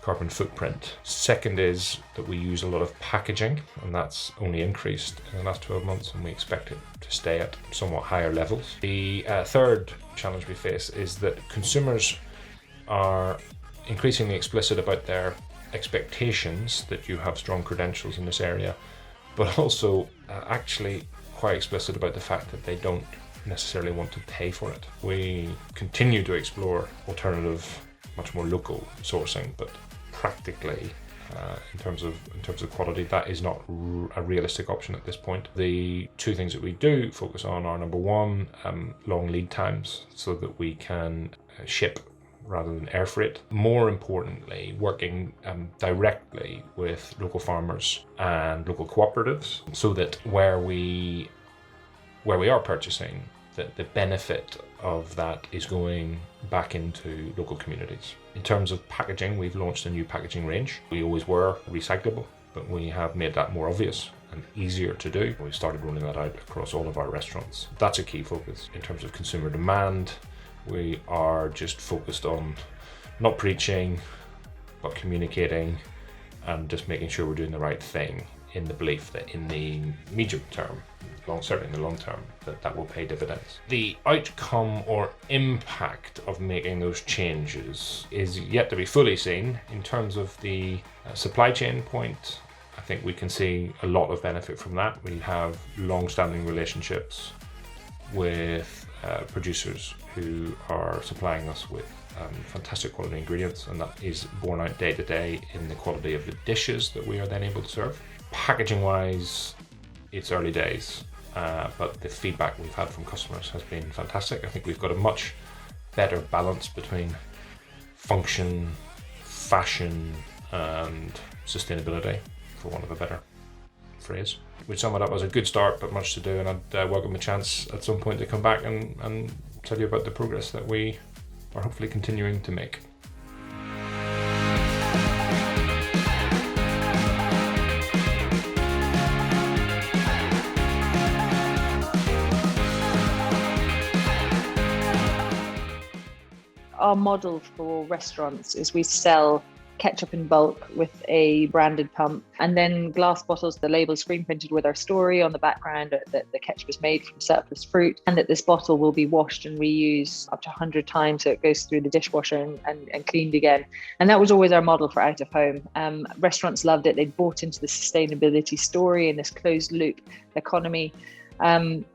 Speaker 8: carbon footprint. Second is that we use a lot of packaging, and that's only increased in the last 12 months, and we expect it to stay at somewhat higher levels. The third challenge we face is that consumers are increasingly explicit about their expectations that you have strong credentials in this area, but also actually quite explicit about the fact that they don't necessarily want to pay for it. We continue to explore alternative, much more local sourcing, but practically in terms of quality, that is not a realistic option at this point. The two things that we do focus on are, number one, long lead times so that we can ship rather than air freight. More importantly, working directly with local farmers and local cooperatives, so that where we are purchasing, that the benefit of that is going back into local communities. In terms of packaging, we've launched a new packaging range. We always were recyclable, but we have made that more obvious and easier to do. We've started rolling that out across all of our restaurants. That's a key focus. In terms of consumer demand, we are just focused on not preaching, but communicating and just making sure we're doing the right thing, in the belief that in the medium term, certainly in the long term, that will pay dividends. The outcome or impact of making those changes is yet to be fully seen. In terms of the supply chain point, I think we can see a lot of benefit from that. We have long-standing relationships with producers who are supplying us with fantastic quality ingredients, and that is borne out day to day in the quality of the dishes that we are then able to serve. Packaging wise, it's early days, but the feedback we've had from customers has been fantastic. I think we've got a much better balance between function, fashion and sustainability, for want of a better phrase. We'd sum it up as a good start, but much to do, and I'd welcome a chance at some point to come back and tell you about the progress that we are hopefully continuing to make.
Speaker 9: Our model for restaurants is we sell ketchup in bulk with a branded pump, and then glass bottles, the label screen printed with our story on the background that the ketchup is made from surplus fruit, and that this bottle will be washed and reused up to 100 times, so it goes through the dishwasher and cleaned again. And that was always our model for out of home. Restaurants loved it. They'd bought into the sustainability story and this closed loop economy. And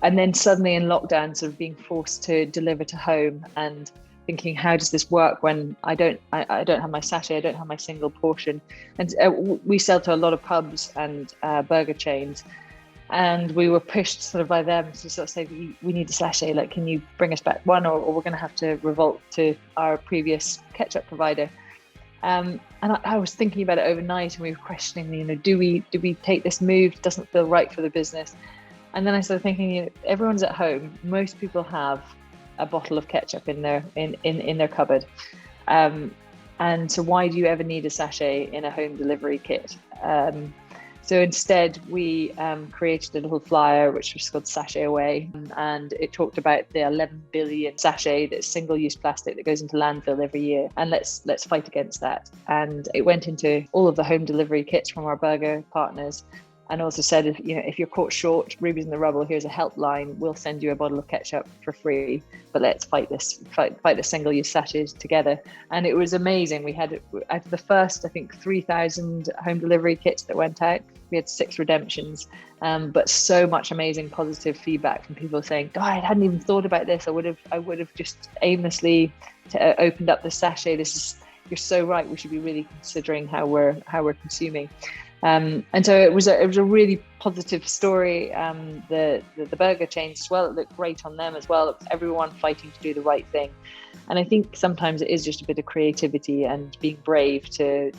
Speaker 9: then suddenly in lockdown, sort of being forced to deliver to home and thinking, how does this work when I don't have my sachet, I don't have my single portion. And we sell to a lot of pubs and burger chains, and we were pushed sort of by them to sort of say, we need a sachet, like, can you bring us back one, or we're going to have to revolt to our previous ketchup provider. And I was thinking about it overnight, and we were questioning, do we take this move? It doesn't feel right for the business. And then I started thinking, everyone's at home. Most people have a bottle of ketchup in their cupboard, and so why do you ever need a sachet in a home delivery kit? So instead we created a little flyer which was called Sachet Away, and it talked about the 11 billion sachet that's single-use plastic that goes into landfill every year, and let's fight against that. And it went into all of the home delivery kits from our burger partners, and also said, if you're caught short, Ruby's in the rubble, here's a helpline, we'll send you a bottle of ketchup for free, but let's fight the single-use sachets together. And it was amazing. We had, out of the first, I think, 3,000 home delivery kits that went out, we had 6 redemptions, but so much amazing positive feedback from people saying, I hadn't even thought about this. I would have just aimlessly opened up the sachet. You're so right. We should be really considering how we're consuming. And so it was a really positive story. The burger chains as well, it looked great on them as well. It was everyone fighting to do the right thing. And I think sometimes it is just a bit of creativity and being brave to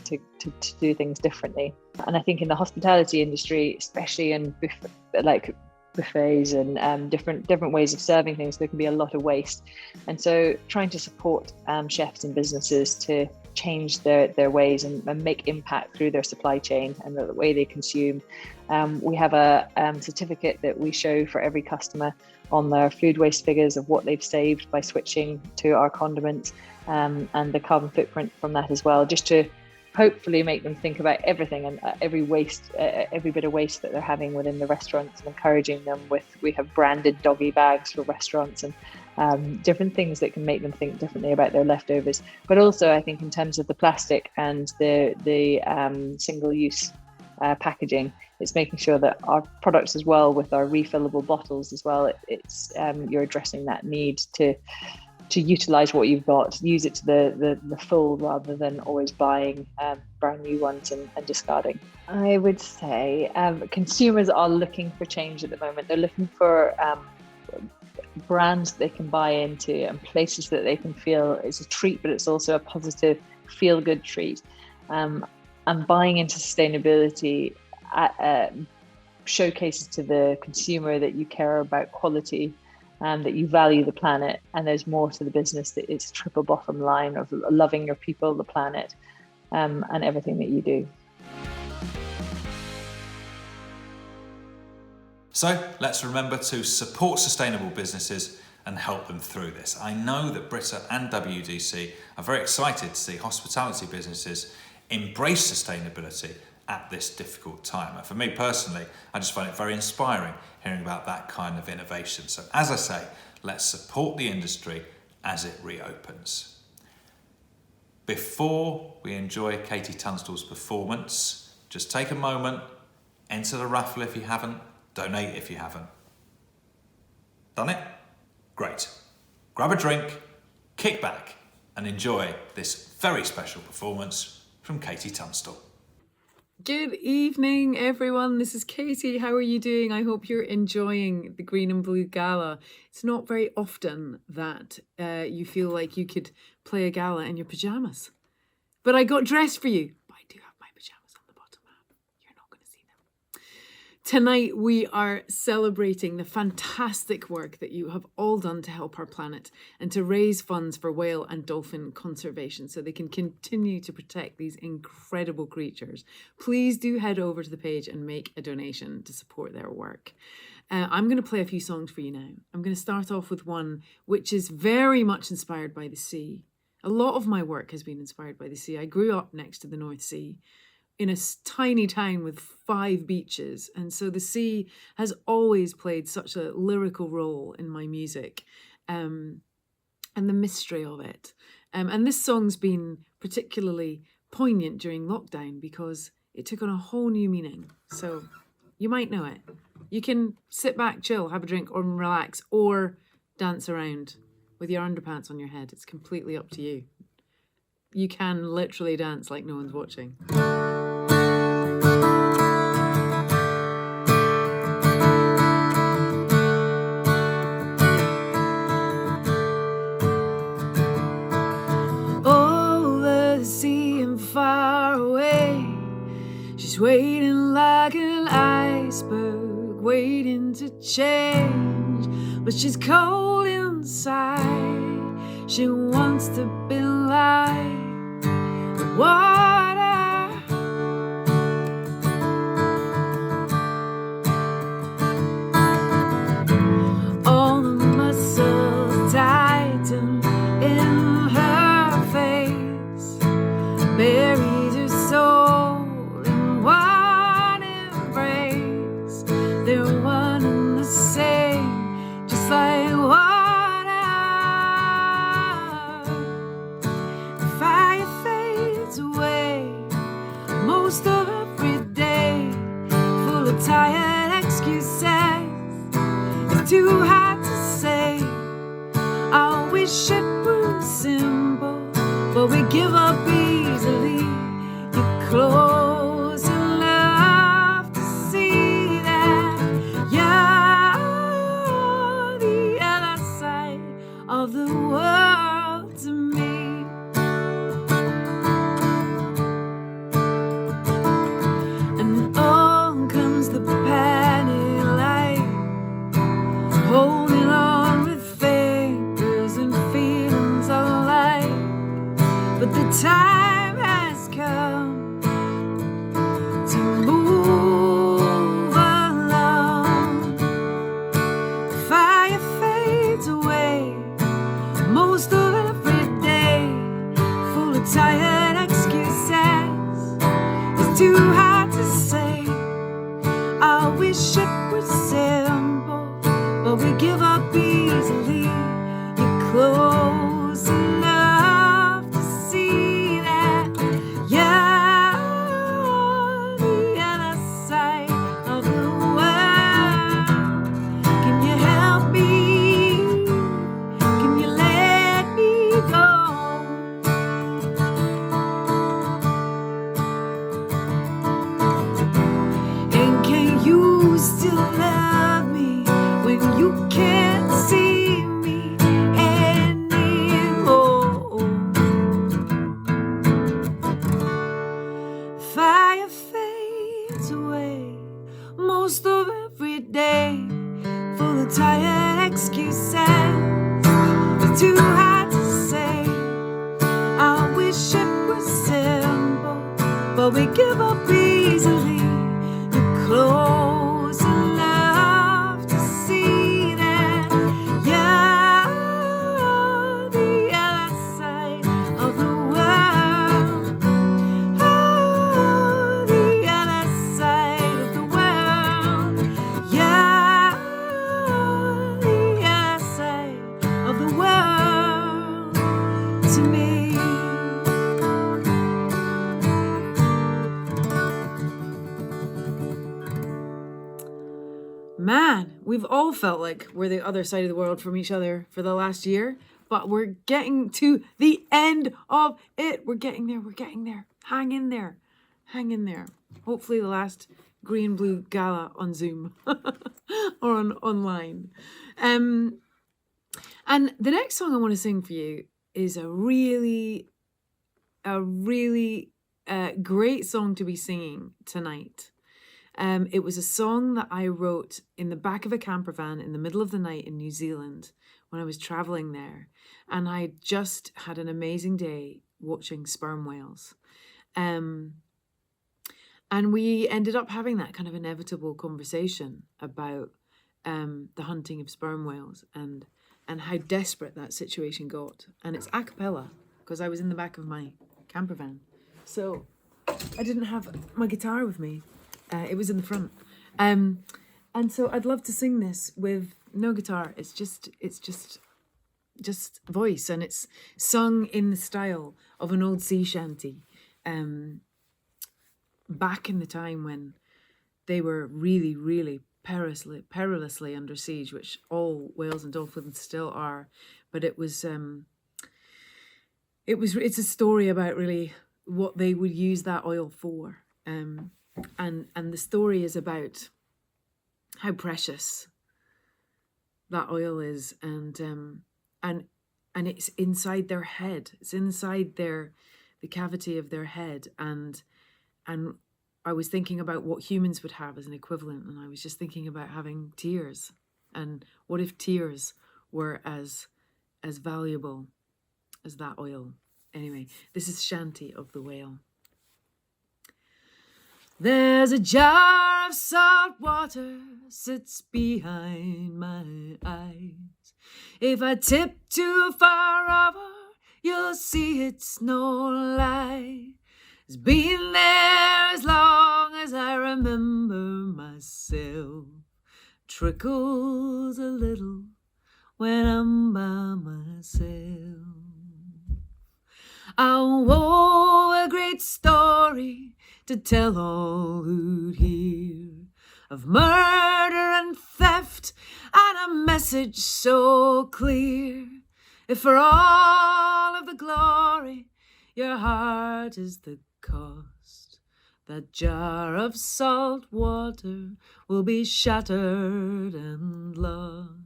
Speaker 9: do things differently. And I think in the hospitality industry, especially in buffets and different ways of serving things, there can be a lot of waste. And so trying to support chefs and businesses to change their ways and make impact through their supply chain and the way they consume. We have a certificate that we show for every customer on their food waste figures of what they've saved by switching to our condiments, and the carbon footprint from that as well, just to hopefully make them think about everything and every bit of waste that they're having within the restaurants, and encouraging them we have branded doggy bags for restaurants and different things that can make them think differently about their leftovers. But also I think in terms of the plastic and the single-use packaging, it's making sure that our products as well, with our refillable bottles as well, it's you're addressing that need to utilize what you've got, use it to the full, rather than always buying brand new ones and discarding. I would say consumers are looking for change at the moment. They're looking for brands they can buy into and places that they can feel it's a treat, but it's also a positive, feel-good treat. And buying into sustainability showcases to the consumer that you care about quality, that you value the planet, and there's more to the business, that it's a triple bottom line of loving your people, the planet, and everything that you do.
Speaker 1: So let's remember to support sustainable businesses and help them through this. I know that Brita and WDC are very excited to see hospitality businesses embrace sustainability at this difficult time. And for me personally, I just find it very inspiring hearing about that kind of innovation. So as I say, let's support the industry as it reopens. Before we enjoy Katie Tunstall's performance, just take a moment, enter the raffle if you haven't, donate if you haven't. Done it? Great. Grab a drink, kick back, and enjoy this very special performance from Katie Tunstall.
Speaker 10: Good evening, everyone. This is Katie. How are you doing? I hope you're enjoying the Green and Blue Gala. It's not very often that you feel like you could play a gala in your pyjamas. But I got dressed for you. But I do have my pyjamas on the bottom half. You're not going to see them. Tonight we are celebrating the fantastic work that you have all done to help our planet and to raise funds for whale and dolphin conservation so they can continue to protect these incredible creatures. Please do head over to the page and make a donation to support their work. I'm going to play a few songs for you now. I'm going to start off with one which is very much inspired by the sea. A lot of my work has been inspired by the sea. I grew up next to the North Sea in a tiny town with 5 beaches. And so the sea has always played such a lyrical role in my music, and the mystery of it. And this song's been particularly poignant during lockdown because it took on a whole new meaning. So you might know it. You can sit back, chill, have a drink, or relax, or dance around with your underpants on your head. It's completely up to you. You can literally dance like no one's watching. Over the sea and far away, she's waiting like an iceberg, waiting to change, but she's cold inside. She wants to be like the water. All the muscles tighten in her face, buries her soul in one embrace. They're one and the same, just like water. Fire fades away most of every day, full of tired excuses. It's too hard to say. I wish it were simple, but we give up easily. You're close enough. we give up easily. You're close enough to see that you're the other side of the world. Can you help me? Can you let me go? And can you still love me when you can't see me anymore? Fire fades away most of every day, full of tired excuses. It's too hard to say. I wish it was simple, but we give up easily. You're close enough to see that you're the other side of the world. Oh, the other side of the world. You're the other side of the world to me. Man, we've all felt like we're the other side of the world from each other for the last year, but we're getting to the end of it. We're getting there. We're getting there. Hang in there. Hang in there. Hopefully the last green blue gala on Zoom or online. And the next song I want to sing for you is a really great song to be singing tonight. It was a song that I wrote in the back of a camper van in the middle of the night in New Zealand when I was traveling there. And I just had an amazing day watching sperm whales. And we ended up having that kind of inevitable conversation about the hunting of sperm whales and how desperate that situation got. And it's a cappella because I was in the back of my camper van. So I didn't have my guitar with me. It was in the front. And so I'd love to sing this with no guitar. It's just voice, and it's sung in the style of an old sea shanty. Back in the time when they were really, really perilously under siege, which all whales and dolphins still are. But it's a story about really what they would use that oil for. And the story is about how precious that oil is, and it's inside their head. It's inside the cavity of their head, and I was thinking about what humans would have as an equivalent, and I was just thinking about having tears, and what if tears were as valuable as that oil? Anyway, this is Shanty of the Whale. There's a jar of salt water sits behind my eyes. If I tip too far over, you'll see it's no lie. It's been there as long as I remember myself. Trickles a little when I'm by myself. I wove a great story to tell all who'd hear of murder and theft, and a message so clear. If for all of the glory your heart is the cost, that jar of salt water will be shattered and lost.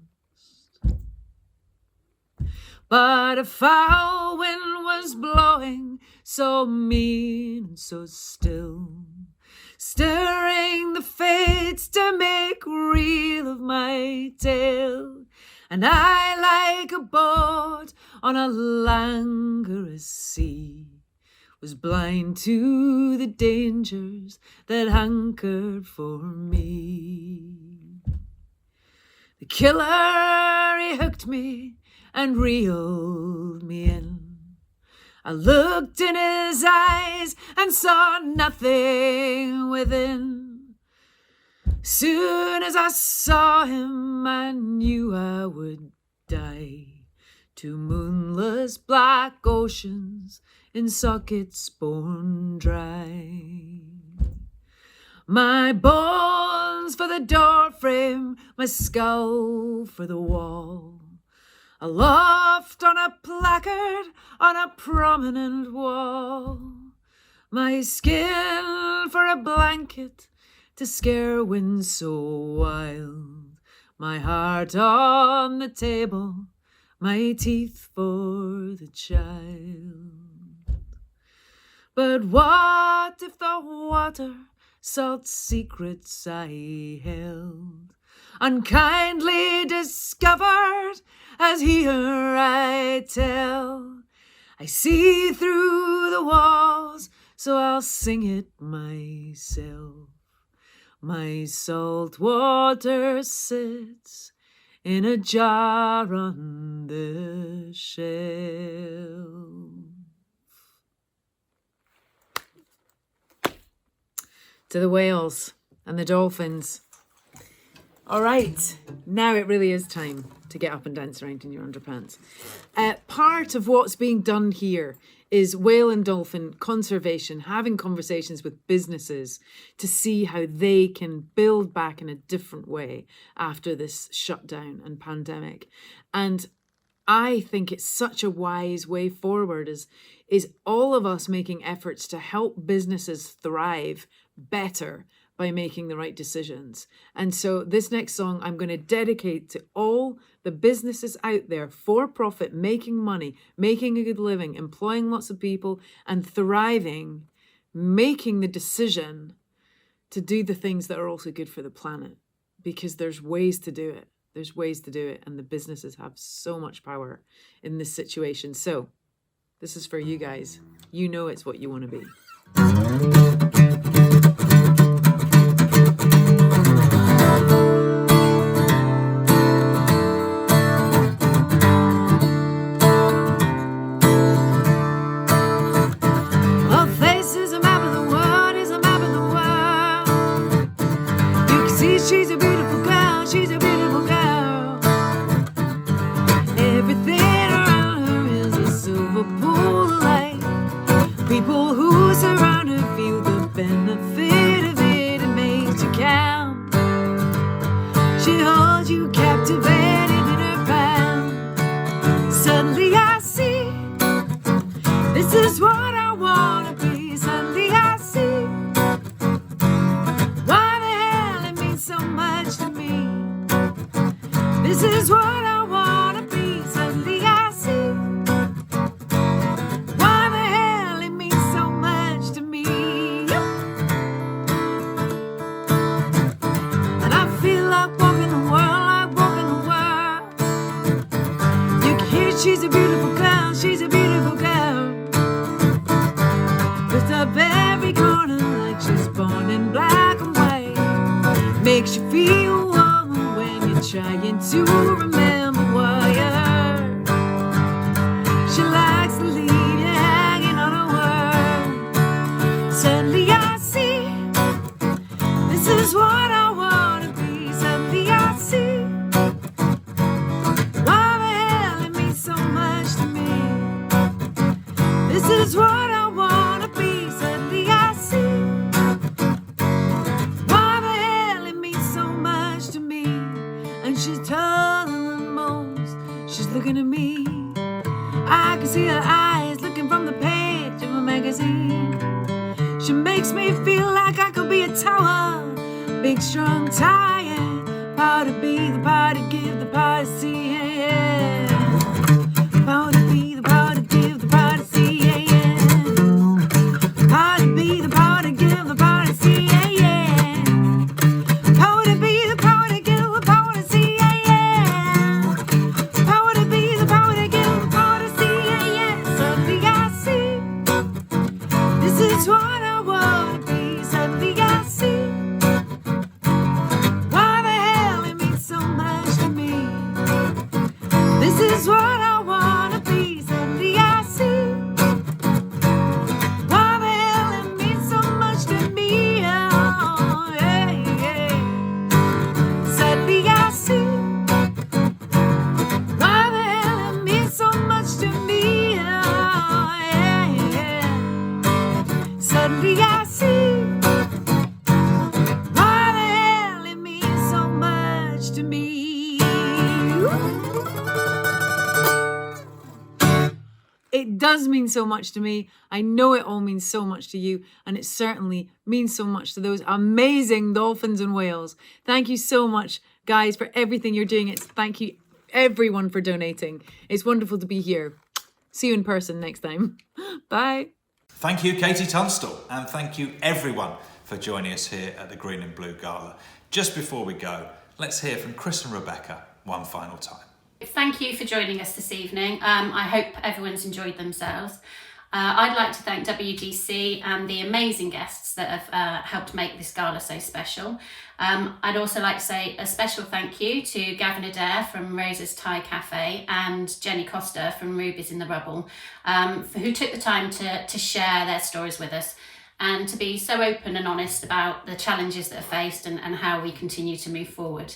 Speaker 10: But a foul wind was blowing so mean and so still, stirring the fates to make reel of my tale. And I, like a boat on a languorous sea, was blind to the dangers that hankered for me. The killer, he hooked me and reeled me in. I looked in his eyes and saw nothing within. Soon as I saw him, I knew I would die. Two moonless black oceans in sockets bone dry. My bones for the door frame, my skull for the wall. Aloft on a placard on a prominent wall. My skin for a blanket to scare winds so wild. My heart on the table, my teeth for the child. But what if the water salt secrets I held, unkindly discovered, as here I tell? I see through the walls, so I'll sing it myself. My salt water sits in a jar on the shelf. To the whales and the dolphins. All right, now it really is time to get up and dance around in your underpants. Part of what's being done here is whale and dolphin conservation, having conversations with businesses to see how they can build back in a different way after this shutdown and pandemic. And I think it's such a wise way forward is all of us making efforts to help businesses thrive better by making the right decisions. And so this next song I'm going to dedicate to all the businesses out there, for profit, making money, making a good living, employing lots of people and thriving, making the decision to do the things that are also good for the planet, because there's ways to do it. There's ways to do it, and the businesses have so much power in this situation. So this is for you guys. You know it's what you want to be.
Speaker 11: Her face is a map of the world, is a map of the world. You can see she's a beautiful girl, she's a beautiful girl. Everything around her is a silver pool of light. People who surround her feel the benefit of it, it makes you count. She holds you captivated in her palm. Suddenly I see, this is what I wanna be. Suddenly I see why the hell it means so much to me. This is what I wanna be. Suddenly I see why the hell it means so much to me. And I feel like walking the world, like walking the world. You can hear she's a beautiful girl, she's a beautiful girl. Lift up every corner like she's born in black and white. Makes you feel warm when you're trying to remember what you heard. She likes to leave you hanging on her word. Suddenly I see, this is what I wanna be. Suddenly I see why the hell it means so much to me. This is what I wanna be. Suddenly I see why the hell it means so much to me. And she's taller than most, she's looking at me. I can see her eyes looking from the page of a magazine. She makes me feel like I could be a tower, big, strong, tired. Power to be, the power to give, the power to see, yeah, yeah. Power to be, the power to give, the power to see, yeah, yeah. Power to be, the power to give, the power to see, yeah, yeah. Power to be, the power to give, the power to see, yeah, yeah. Power to be, the power to give, the power to see, yeah, yeah. Suddenly I see, this is what I wanna be. Suddenly I see why the hell it means so much to me.
Speaker 10: does mean so much to me. I know it all means so much to you, and it certainly means so much to those amazing dolphins and whales. Thank you so much, guys, for everything you're doing. Thank you, everyone, for donating. It's wonderful to be here. See you in person next time. Bye.
Speaker 1: Thank you, Katie Tunstall, and thank you everyone for joining us here at the Green and Blue Gala. Just before we go, let's hear from Chris and Rebecca one final time.
Speaker 4: Thank you for joining us this evening. I hope everyone's enjoyed themselves. I'd like to thank WDC and the amazing guests that have helped make this gala so special. I'd also like to say a special thank you to Gavin Adair from Rose's Thai Cafe and Jenny Costa from Ruby's in the Rubble, who took the time to share their stories with us and to be so open and honest about the challenges that are faced and how we continue to move forward.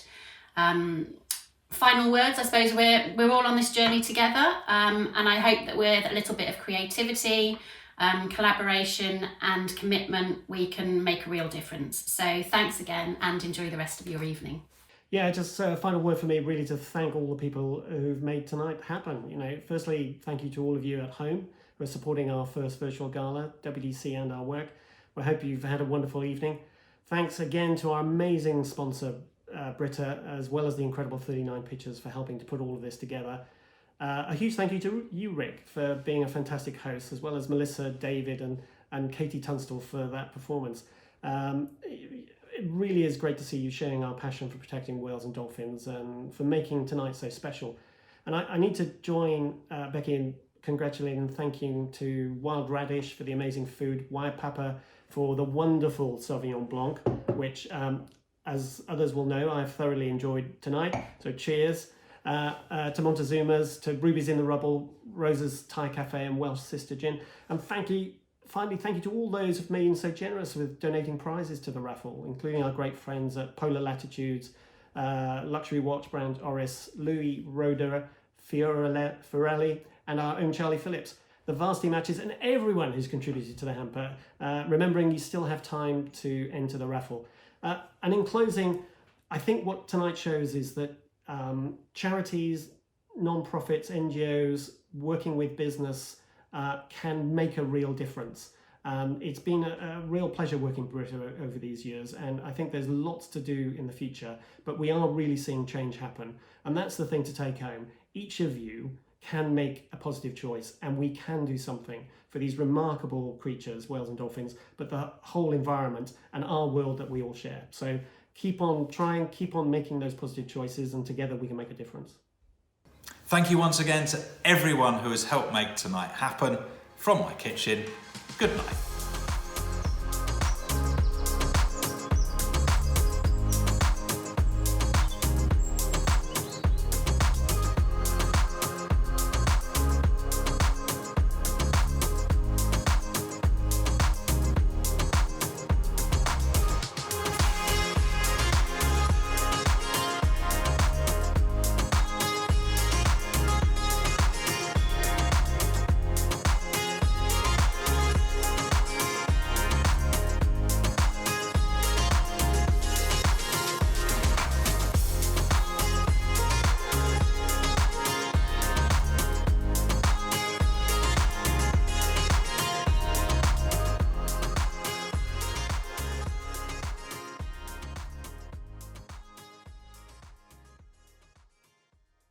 Speaker 4: Final words, I suppose we're all on this journey together, and I hope that with a little bit of creativity, collaboration and commitment, we can make a real difference. So thanks again and enjoy the rest of your evening.
Speaker 3: Yeah, just a final word for me, really, to thank all the people who've made tonight happen. Firstly, thank you to all of you at home who are supporting our first virtual gala, WDC and our work. We hope you've had a wonderful evening. Thanks again to our amazing sponsor, Brita, as well as the incredible 39 Pictures for helping to put all of this together. A huge thank you to you, Rick, for being a fantastic host, as well as Melissa, David and Katie Tunstall for that performance. It really is great to see you sharing our passion for protecting whales and dolphins and for making tonight so special. And I need to join Becky in congratulating and thanking to Wild Radish for the amazing food, Wire Papa for the wonderful Sauvignon Blanc, which as others will know, I've thoroughly enjoyed tonight. So cheers. To Montezuma's, to Ruby's in the Rubble, Rose's Thai Cafe and Welsh Sister Gin. And finally, thank you to all those who've been so generous with donating prizes to the raffle, including our great friends at Polar Latitudes, luxury watch brand Oris, Louis Roder, Fiorelli, and our own Charlie Phillips. The varsity matches and everyone who's contributed to the hamper, remembering you still have time to enter the raffle. And in closing, I think what tonight shows is that charities, non-profits, NGOs, working with business can make a real difference. It's been a real pleasure working with Brita over these years, and I think there's lots to do in the future, but we are really seeing change happen. And that's the thing to take home. Each of you can make a positive choice, and we can do something for these remarkable creatures, whales and dolphins, but the whole environment and our world that we all share. So keep on trying, keep on making those positive choices, and together we can make a difference.
Speaker 1: Thank you once again to everyone who has helped make tonight happen. From my kitchen, good night.